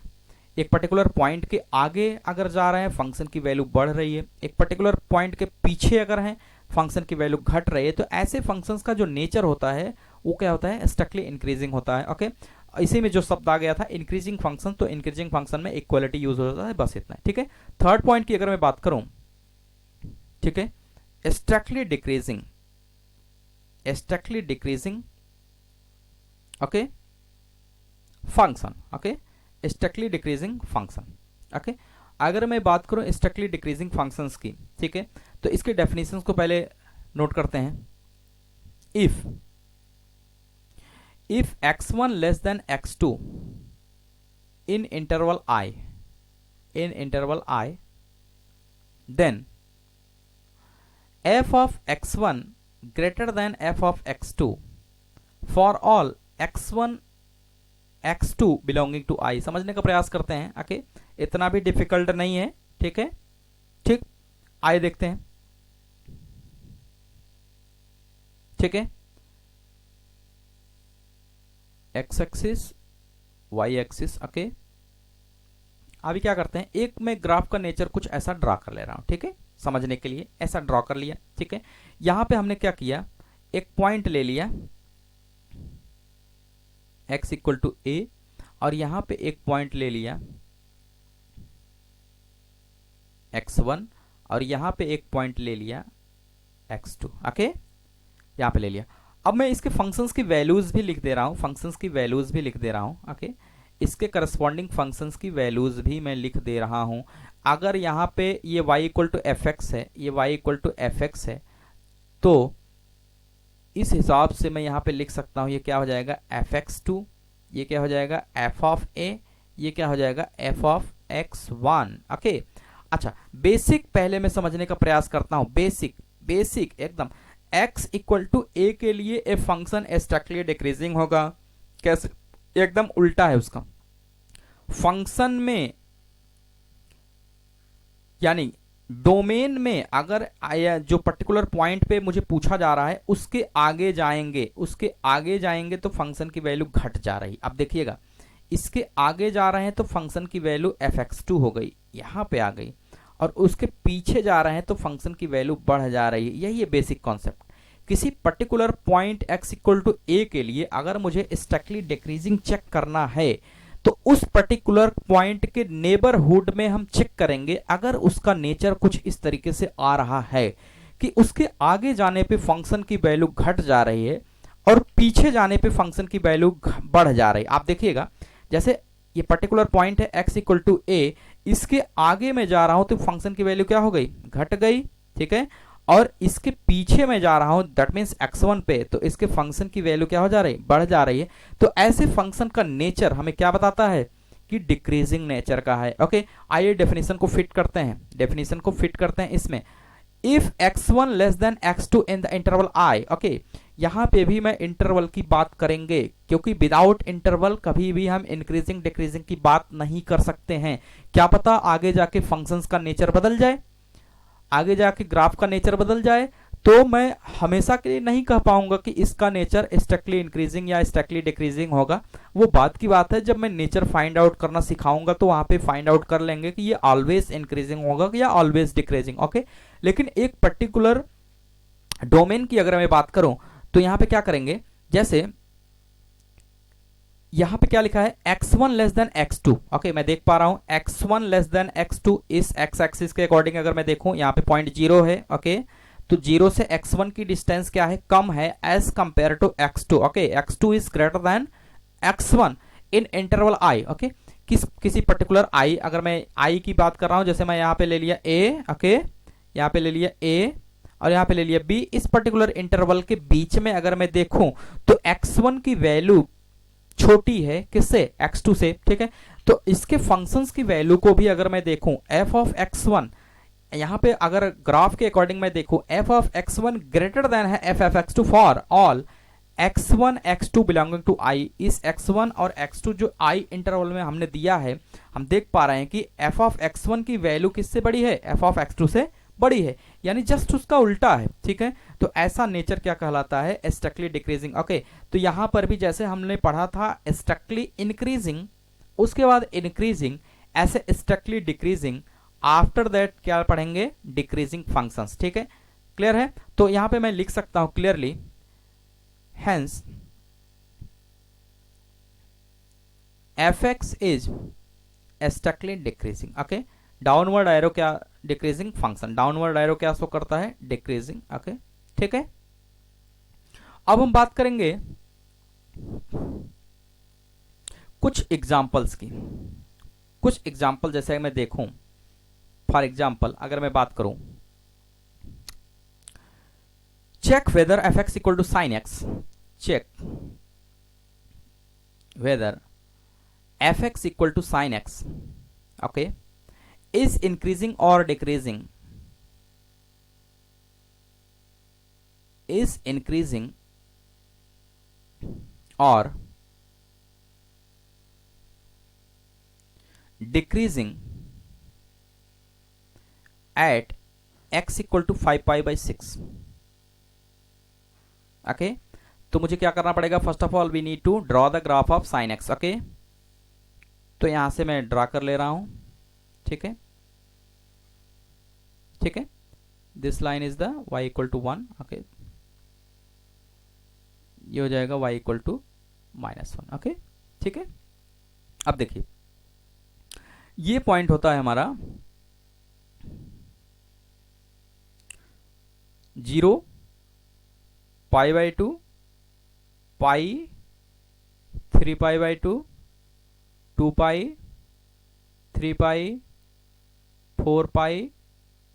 एक पर्टिकुलर पॉइंट के आगे अगर जा रहे हैं फंक्शन की वैल्यू बढ़ रही है, एक पर्टिकुलर पॉइंट के पीछे अगर है फंक्शन की वैल्यू घट रही है, तो ऐसे फंक्शंस का जो नेचर होता है वो क्या होता है, स्ट्रिक्टली इंक्रीजिंग होता है। ओके, इसी में जो शब्द आ गया था इंक्रीजिंग फंक्शन, तो इंक्रीजिंग फंक्शन में इक्वालिटी यूज होता है, बस इतना। ठीक है, थर्ड पॉइंट की अगर मैं बात करूं, ठीक है, strictly decreasing okay function, okay, strictly decreasing function. Okay, अगर मैं बात करूं स्ट्रिक्टली डिक्रीजिंग फंक्शंस की, ठीक है, तो इसके डेफिनेशंस को पहले नोट करते हैं। If x1 less than x2 इन interval i, then f of x1 greater than f of x2 for all x1 x2 belonging to i। समझने का प्रयास करते हैं। ओके, इतना भी डिफिकल्ट नहीं है। ठीक है, ठीक, आइए देखते हैं। ठीक है, x axis y axis. Okay, अभी क्या करते हैं, एक मैं ग्राफ का नेचर कुछ ऐसा ड्रा कर ले रहा हूं। ठीक है, समझने के लिए ऐसा ड्रॉ कर लिया। ठीक है, यहां पे हमने क्या किया, एक पॉइंट ले लिया x इक्वल टू a, और यहां पे एक पॉइंट ले लिया x1, और यहां पे एक पॉइंट ले लिया x2। ओके, यहां पे ले लिया। अब मैं इसके फंक्शंस की वैल्यूज भी लिख दे रहा हूं, ओके, इसके करस्पॉन्डिंग फंक्शंस की वैल्यूज भी मैं लिख दे रहा हूं। अगर यहां पे ये y equal to f x है, ये y equal to f x है, तो इस हिसाब से मैं यहां पे लिख सकता हूं, ये क्या हो जाएगा fx2, ये क्या हो जाएगा f ऑफ a, ये क्या हो जाएगा f ऑफ x1। ओके, अच्छा, बेसिक पहले मैं समझने का प्रयास करता हूं, बेसिक एकदम। x इक्वल टू a के लिए ए फंक्शन स्ट्रिक्टली डिक्रीजिंग होगा, कैसे, एकदम उल्टा है उसका। फंक्शन में यानी डोमेन में अगर जो पर्टिकुलर पॉइंट पे मुझे पूछा जा रहा है उसके आगे जाएंगे तो फंक्शन की वैल्यू घट जा रही। अब देखिएगा, इसके आगे जा रहे हैं तो फंक्शन की वैल्यू fx2 हो गई, यहां पे आ गई, और उसके पीछे जा रहे हैं तो फंक्शन की वैल्यू बढ़ जा रही है। यही है बेसिक कॉन्सेप्ट। किसी particular point x equal to a के लिए अगर मुझे स्ट्रिक्टली डिक्रीजिंग चेक करना है तो उस पर्टिकुलर पॉइंट के नेबरहुड में हम चेक करेंगे। अगर उसका नेचर कुछ इस तरीके से आ रहा है कि उसके आगे जाने पे फंक्शन की वैल्यू घट जा रही है और पीछे जाने पे फंक्शन की वैल्यू बढ़ जा रही है। आप देखिएगा, जैसे ये पर्टिकुलर पॉइंट है x इक्वल टू a, इसके आगे में जा रहा हूं तो फंक्शन की वैल्यू क्या हो गई, घट गई। ठीक है, और इसके पीछे मैं जा रहा हूं दैट मीन्स x1 पे, तो इसके फंक्शन की वैल्यू क्या हो जा रही है, बढ़ जा रही है। तो ऐसे फंक्शन का नेचर हमें क्या बताता है कि डिक्रीजिंग नेचर का है। ओके, आइए डेफिनेशन को फिट करते हैं, डेफिनेशन को फिट करते हैं इसमें। If x1 less than x2 in the interval i, okay, यहां पे भी मैं इंटरवल की बात करेंगे, क्योंकि विदाउट इंटरवल कभी भी हम इंक्रीजिंग डिक्रीजिंग की बात नहीं कर सकते हैं। क्या पता आगे जाके फंक्शंस का नेचर बदल जाए, आगे जाके ग्राफ का नेचर बदल जाए, तो मैं हमेशा के लिए नहीं कह पाऊंगा कि इसका नेचर स्ट्रिक्टली इंक्रीजिंग या स्ट्रिक्टली डिक्रीजिंग होगा। वो बात की बात है, जब मैं नेचर फाइंड आउट करना सिखाऊंगा तो वहां पे फाइंड आउट कर लेंगे कि ये ऑलवेज इंक्रीजिंग होगा या ऑलवेज डिक्रीजिंग। ओके, लेकिन एक पर्टिकुलर डोमेन की अगर मैं बात करूं तो यहां पे क्या करेंगे, जैसे यहां पे क्या लिखा है x1 less than x2। Okay, मैं देख पा रहा हूं x1 लेस देन x2, इस x एक्सिस के अकॉर्डिंग अगर मैं देखूं यहां पे पॉइंट 0 है। ओके, तो 0 से x1 की डिस्टेंस क्या है, कम है as compare to x2। Okay, x2 is greater than x1 in interval i। Okay, किसी पर्टिकुलर i, अगर मैं i की बात कर रहा हूं, जैसे मैं यहां पे ले लिया a, ओके, यहां पे ले लिया a और यहां पे ले लिया b, इस पर्टिकुलर इंटरवल के बीच में अगर मैं देखूं तो x1 की वैल्यू छोटी है किससे, x2 से। ठीक है, तो इसके फंक्शंस की वैल्यू को भी अगर मैं देखूं f ऑफ x1, यहां पे अगर ग्राफ के अकॉर्डिंग मैं देखूं f of x1 greater than है f of x2 for all x1 x2 belonging to i। इस x1 और x2 जो i इंटरवल में हमने दिया है, हम देख पा रहे हैं कि f ऑफ x1 की वैल्यू किससे बड़ी है, f ऑफ x2 से बड़ी है, यानी जस्ट उसका उल्टा है। ठीक है, तो ऐसा नेचर क्या कहलाता है, स्ट्रिक्टली डिक्रीजिंग। ओके, तो यहां पर भी जैसे हमने पढ़ा था स्ट्रिक्टली इंक्रीजिंग, उसके बाद इंक्रीजिंग, ऐसे स्ट्रिक्टली डिक्रीजिंग, आफ्टर दैट क्या पढ़ेंगे, डिक्रीजिंग फंक्शंस। ठीक है, क्लियर है। तो यहां पे मैं लिख सकता हूं clearly, hence fx is strictly decreasing. Okay, downward arrow क्या, डिक्रीजिंग फंक्शन, डाउनवर्ड एरो क्या शो करता है, डिक्रीजिंग। ओके, ठीक है। अब हम बात करेंगे कुछ एग्जांपल्स की, कुछ एग्जांपल जैसे मैं देखूं, फॉर एग्जांपल अगर मैं बात करूं, check whether fx equal to sine x, check whether fx equal to sine x, okay, is increasing or decreasing, is increasing or decreasing at x equal to 5 pi by 6। Okay, तो मुझे क्या करना पड़ेगा, first of all we need to draw the graph of sine x. Okay, तो यहां से मैं draw कर ले रहा हूं। ठीक है, ठीक है, this line is the y equal to 1। Okay, ये हो जाएगा y इक्वल टू -1। ओके, ठीक है। अब देखिए ये पॉइंट होता है हमारा 0 pi by 2 pi 3 pi by 2 2 pi 3 pi 4 pi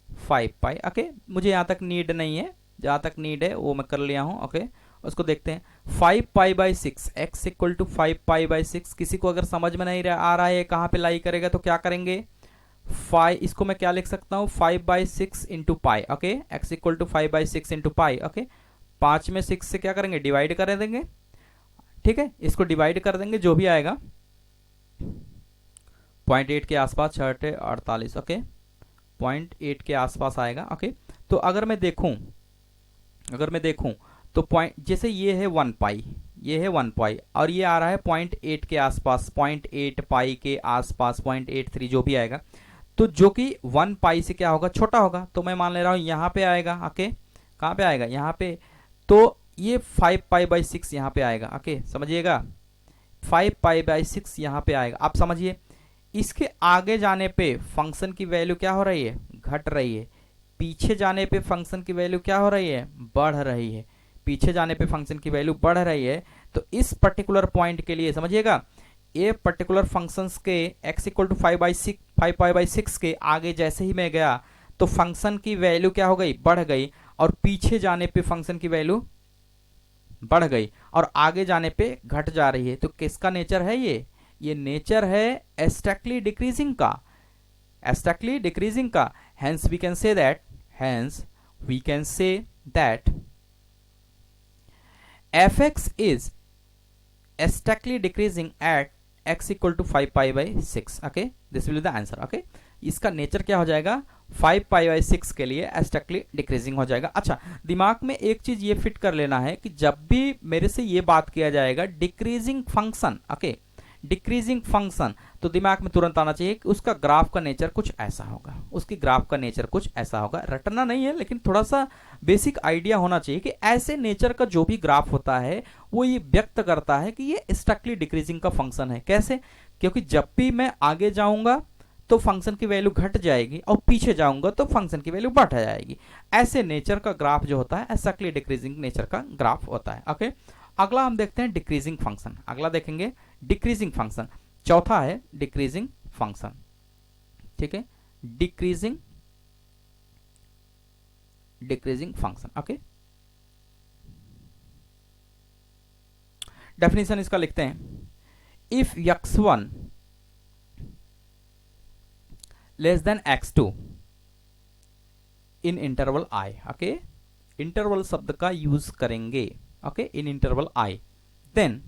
5 pi. Okay, मुझे यहां तक नीड नहीं है, जहां तक नीड है वो मैं कर लिया हूं। ओके, उसको देखते हैं 5 pi by 6, x equal to 5 pi by 6। किसी को अगर समझ में नहीं आ रहा है कहां पे लाई करेगा तो क्या करेंगे, 5, इसको मैं क्या लिख सकता हूं, 5 by 6 into pi. Okay, x equal to 5 by 6 into pi. Okay, 5 में 6 से क्या करेंगे, डिवाइड कर देंगे। ठीक है, इसको डिवाइड कर देंगे, जो भी आएगा 0.8 के आसपास, 6 48। ओके, 0.8 के आसपास आएगा। ओके, तो अगर मैं देखूं तो पॉइंट, जैसे ये है 1 पाई, ये है 1 पाई और ये आ रहा है 0.8 के आसपास, 0.8 पाई के आसपास, 0.83 जो भी आएगा, तो जो कि 1 पाई से क्या होगा, छोटा होगा। तो मैं मान ले रहा हूं यहां पे आएगा। ओके, कहां पे आएगा, यहां पे, तो ये 5 पाई बाई 6 यहां पे आएगा। ओके, समझिएगा, 5 पाई बाई 6 यहां पे आएगा। आप समझिए, इसके आगे जाने पे फंक्शन की वैल्यू क्या हो रही है, घट रही है। पीछे जाने पे फंक्शन की वैल्यू क्या हो रही है, बढ़ रही है। पीछे जाने पे फंक्शन की वैल्यू बढ़ रही है। तो इस पर्टिकुलर पॉइंट के लिए समझिएगा, ये पर्टिकुलर फंक्शंस के x equal to 5 pi by 6 के आगे जैसे ही मैं गया तो फंक्शन की वैल्यू क्या हो गई, बढ़ गई। और पीछे जाने पे फंक्शन की वैल्यू बढ़ गई और आगे जाने पे घट जा रही है, तो किसका नेचर है ये नेचर है एस्टेक्टली डिक्रीजिंग का, एस्टेक्टली डिक्रीजिंग का। Hence we can say that fx is aesthetically decreasing at x equal to 5 pi by 6. okay, this will be the answer. okay, इसका नेचर क्या हो जाएगा 5 pi by 6 के लिए aesthetically decreasing हो जाएगा। अच्छा, दिमाग में एक चीज ये फिट कर लेना है कि जब भी मेरे से ये बात किया जाएगा decreasing function, okay, decreasing function, तो दिमाग में तुरंत आना चाहिए कि उसका ग्राफ का नेचर कुछ ऐसा होगा, उसकी ग्राफ का नेचर कुछ ऐसा होगा। रटना नहीं है, लेकिन थोड़ा सा बेसिक आइडिया होना चाहिए कि ऐसे नेचर का जो भी ग्राफ होता है वो ये व्यक्त करता है कि ये स्ट्रिक्टली डिक्रीजिंग का फंक्शन है। कैसे? क्योंकि जब भी मैं आगे जाऊंगा तो फंक्शन की वैल्यू घट जाएगी और पीछे जाऊंगा तो फंक्शन की वैल्यू बढ़ जाएगी। ऐसे नेचर का ग्राफ जो होता है स्ट्रिक्टली डिक्रीजिंग नेचर का ग्राफ होता है। ओके, अगला हम देखते हैं डिक्रीजिंग फंक्शन। अगला देखेंगे डिक्रीजिंग फंक्शन, चौथा है डिक्रीजिंग फंक्शन। ठीक है, डिक्रीजिंग फंक्शन। ओके, डेफिनेशन इसका लिखते हैं, if x1 less than x2 इन इंटरवल i। ओके, इंटरवल शब्द का यूज करेंगे, okay, in interval i, then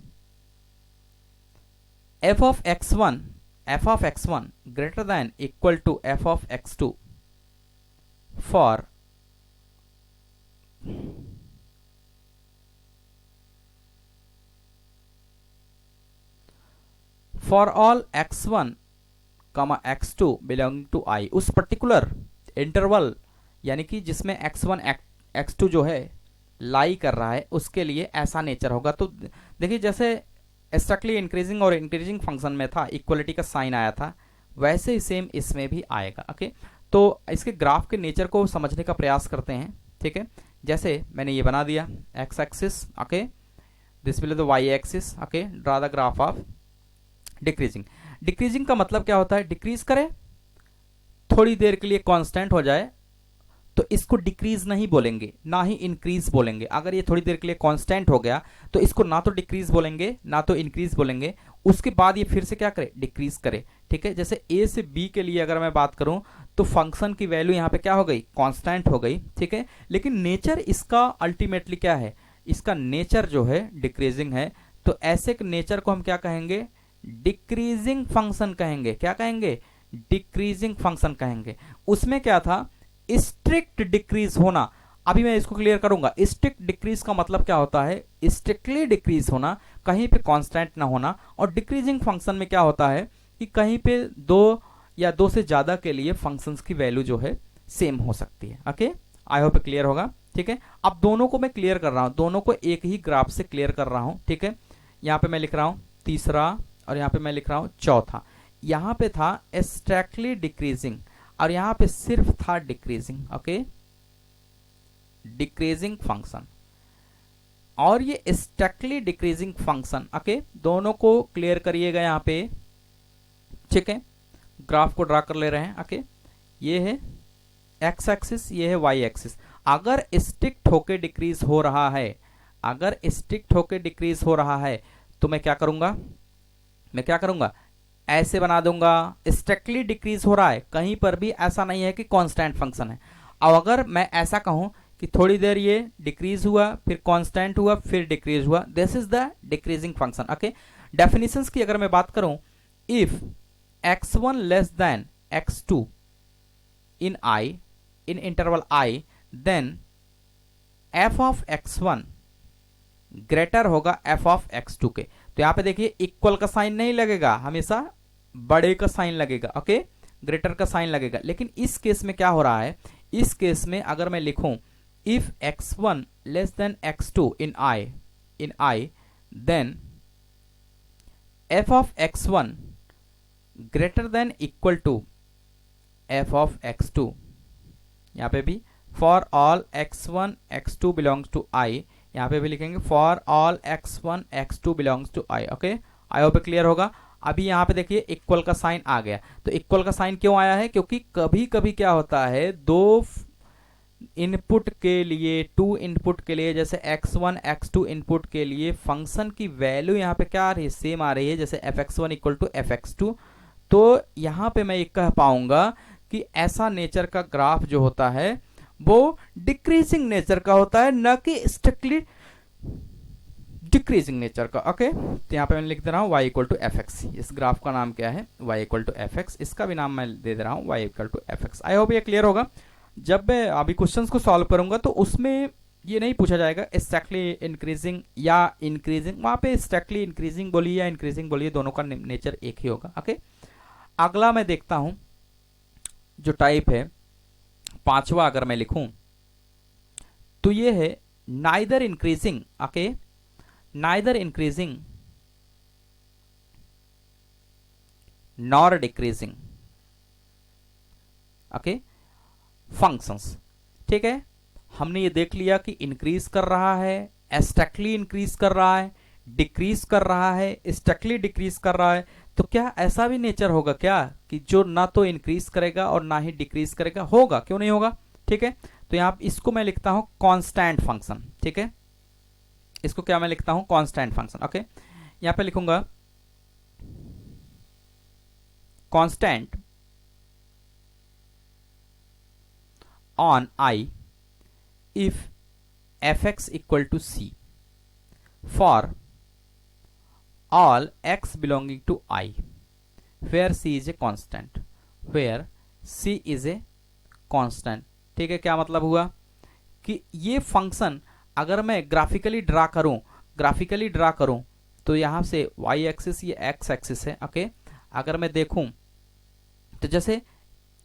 f of x1 greater than equal to f of x2 for all x1, x2 belonging to i। उस particular interval यानी कि जिसमें x1 x2 जो है लाई कर रहा है उसके लिए ऐसा नेचर होगा। तो देखिए, जैसे स्ट्रिक्टली इंक्रीजिंग और इंक्रीजिंग फंक्शन में था इक्वलिटी का साइन आया था, वैसे ही सेम इसमें भी आएगा। ओके, तो इसके ग्राफ के नेचर को समझने का प्रयास करते हैं। ठीक है, जैसे मैंने ये बना दिया x axis, okay, this will the y axis. Okay, draw the graph of decreasing. Decreasing का मतलब क्या होता है? डिक्रीज करे, थोड़ी देर के लिए कांस्टेंट हो जाए तो इसको डिक्रीज नहीं बोलेंगे, ना ही इंक्रीज बोलेंगे। अगर ये थोड़ी देर के लिए कांस्टेंट हो गया तो इसको ना तो डिक्रीज बोलेंगे ना तो इंक्रीज बोलेंगे, उसके बाद ये फिर से क्या करे? डिक्रीज करे। ठीक है, जैसे ए से बी के लिए अगर मैं बात करूं तो फंक्शन की वैल्यू यहां पे क्या हो गई? कांस्टेंट हो गई। ठीक है, लेकिन नेचर इसका अल्टीमेटली क्या है? इसका नेचर जो है डिक्रीजिंग है। तो ऐसे नेचर को हम क्या कहेंगे? डिक्रीजिंग फंक्शन कहेंगे। क्या कहेंगे? डिक्रीजिंग फंक्शन कहेंगे। उसमें क्या था? स्ट्रिक्ट डिक्रीज होना। अभी मैं इसको क्लियर करूंगा। स्ट्रिक्ट डिक्रीज का मतलब क्या होता है? स्ट्रिक्टली डिक्रीज होना, कहीं पे कांस्टेंट ना होना। और डिक्रीजिंग फंक्शन में क्या होता है कि कहीं पे दो या दो से ज्यादा के लिए फंक्शंस की वैल्यू जो है सेम हो सकती है। ओके, आई होप क्लियर होगा। ठीक है, अब दोनों को मैं क्लियर कर रहा हूं, दोनों को एक ही ग्राफ से क्लियर कर रहा हूं। ठीक है, यहां पे मैं लिख रहा हूं तीसरा और यहां पे मैं लिख रहा हूं चौथा। यहां पे था स्ट्रिक्टली डिक्रीजिंग और यहां पे सिर्फ था डिक्रीजिंग। ओके, डिक्रीजिंग फंक्शन और ये स्ट्रिक्टली डिक्रीजिंग फंक्शन। ओके, दोनों को क्लियर करिएगा यहां पे। ठीक है, ग्राफ को ड्रा कर ले रहे हैं। ओके, ये है एक्स एक्सिस, ये है वाई एक्सिस। अगर स्ट्रिक्ट होके डिक्रीज हो रहा है, अगर स्ट्रिक्ट होके डिक्रीज हो रहा है तो मैं क्या करूंगा? मैं क्या करूंगा? ऐसे बना दूंगा। स्ट्रिक्टली डिक्रीज हो रहा है, कहीं पर भी ऐसा नहीं है कि कांस्टेंट फंक्शन है। अब अगर मैं ऐसा कहूं कि थोड़ी देर ये डिक्रीज हुआ, फिर कांस्टेंट हुआ, फिर डिक्रीज हुआ, this is the decreasing function. Okay, definitions की अगर मैं बात करूं, if x1 less than x2 in i, in interval i, then f of x1 greater होगा f of x2 के। तो यहां पे देखिए इक्वल का साइन नहीं लगेगा, हमेशा बड़े का साइन लगेगा। ओके, ग्रेटर का साइन लगेगा। लेकिन इस केस में क्या हो रहा है? इस केस में अगर मैं लिखूं if x1 less than x2 in i, then f of x1 greater than equal to f of x2। यहां पे भी for all x1 x2 belongs to i, यहां पे भी लिखेंगे for all x1 x2 belongs to i। Okay, I hope clear होगा। अभी यहां पे देखिए इक्वल का साइन आ गया। तो इक्वल का साइन क्यों आया है? क्योंकि कभी कभी क्या होता है, दो इनपुट के लिए, टू इनपुट के लिए, जैसे x1 x2 इनपुट के लिए फंक्शन की वैल्यू यहाँ पे क्या आ रही है, सेम आ रही है, जैसे fx1 इक्वल टू fx2, तो यहाँ पे मैं ये कह पाऊंगा कि ऐसा नेचर का ग्राफ जो होता है वो डिक्रीजिंग नेचर का होता है, न कि स्ट्रिक्टली डिक्रीजिंग नेचर का। ओके, तो यहाँ पे मैं लिख दे रहा हूँ y equal to f x. इस ग्राफ का नाम क्या है, y equal to f x. इसका भी नाम मैं दे दे रहा हूँ y equal to f x. I hope ये क्लियर होगा। जब मैं अभी क्वेश्चंस को सॉल्व करूंगा तो उसमें ये नहीं पूछा जाएगा स्ट्रिक्टली इंक्रीजिंग या इंक्रीजिंग, वहाँ पे स्ट्रिक्टली इंक्रीजिंग बोलिए या इंक्रीजिंग बोलिए, दोनों का नेचर एक ही होगा। ओके, अगला मैं देखता हूँ जो टाइप है, पांचवा अगर मैं लिखूं तो ये है neither increasing. Okay, neither increasing nor decreasing. Okay, functions. ठीक है, हमने ये देख लिया कि इंक्रीज कर रहा है, स्ट्रिक्टली इंक्रीज कर रहा है, डिक्रीज कर रहा है, स्ट्रिक्टली डिक्रीज कर रहा है। तो क्या ऐसा भी नेचर होगा क्या कि जो ना तो इंक्रीज करेगा और ना ही डिक्रीज करेगा? होगा, क्यों नहीं होगा। ठीक है, तो यहां इसको मैं लिखता हूं कांस्टेंट फंक्शन। ठीक है, इसको क्या मैं लिखता हूं, कांस्टेंट फंक्शन। ओके, यहां पे लिखूंगा constant on I if fx equal to c for all x belonging to I where c is a constant, where c is a constant। ठीक है, क्या मतलब हुआ कि ये फंक्शन अगर मैं ग्राफिकली ड्रा करूं तो यहां से y एक्सिस ये x एक्सिस है। ओके, अगर मैं देखूं तो जैसे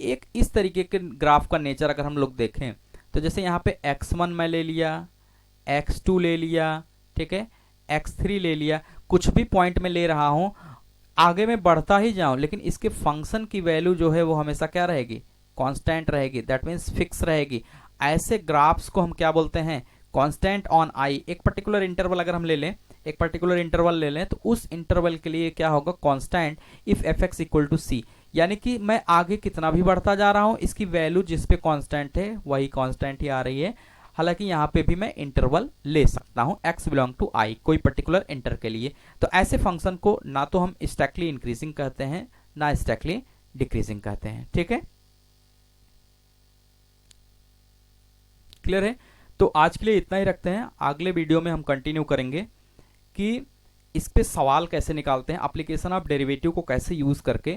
एक इस तरीके के ग्राफ का नेचर अगर हम लोग देखें तो जैसे यहाँ पे x1 मैं ले लिया, x2 ले लिया, ठीक है, x3 ले लिया, कुछ भी पॉइंट में ले रहा हूं, आगे मैं बढ़ता ही जाऊं, लेकिन इसके फंक्शन की वैल्यू जो है वो हमेशा क्या रहेगी, कांस्टेंट रहेगी, दैट मीन्स फिक्स रहेगी। ऐसे ग्राफ्स को हम क्या बोलते हैं, कांस्टेंट ऑन आई। एक पर्टिकुलर इंटरवल अगर हम ले लें, एक पर्टिकुलर इंटरवल ले लें, तो उस इंटरवल के लिए क्या होगा, constant if f x equal to c. यानी कि मैं आगे कितना भी बढ़ता जा रहा हूं, इसकी वैल्यू जिस पे कांस्टेंट है वही कांस्टेंट ही आ रही है। हालांकि यहां पे भी मैं इंटरवल ले सकता हूं x बिलोंग टू i, कोई पर्टिकुलर इंटर के लिए। तो ऐसे फंक्शन को ना तो हम स्ट्रिक्टली इंक्रीजिंग कहते हैं ना स्ट्रिक्टली डिक्रीजिंग कहते हैं। ठीक है, क्लियर है। तो आज के लिए इतना ही रखते हैं, अगले वीडियो में हम कंटिन्यू करेंगे कि इस पे सवाल कैसे निकालते हैं, एप्लीकेशन ऑफ डेरिवेटिव को कैसे यूज करके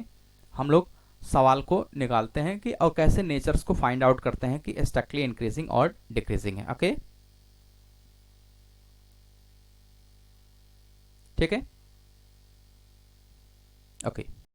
हम लोग सवाल को निकालते हैं कि, और कैसे नेचर्स को फाइंड आउट करते हैं कि स्ट्रिक्टली इंक्रीजिंग और डिक्रीजिंग है। ओके, ठीक है, ओके।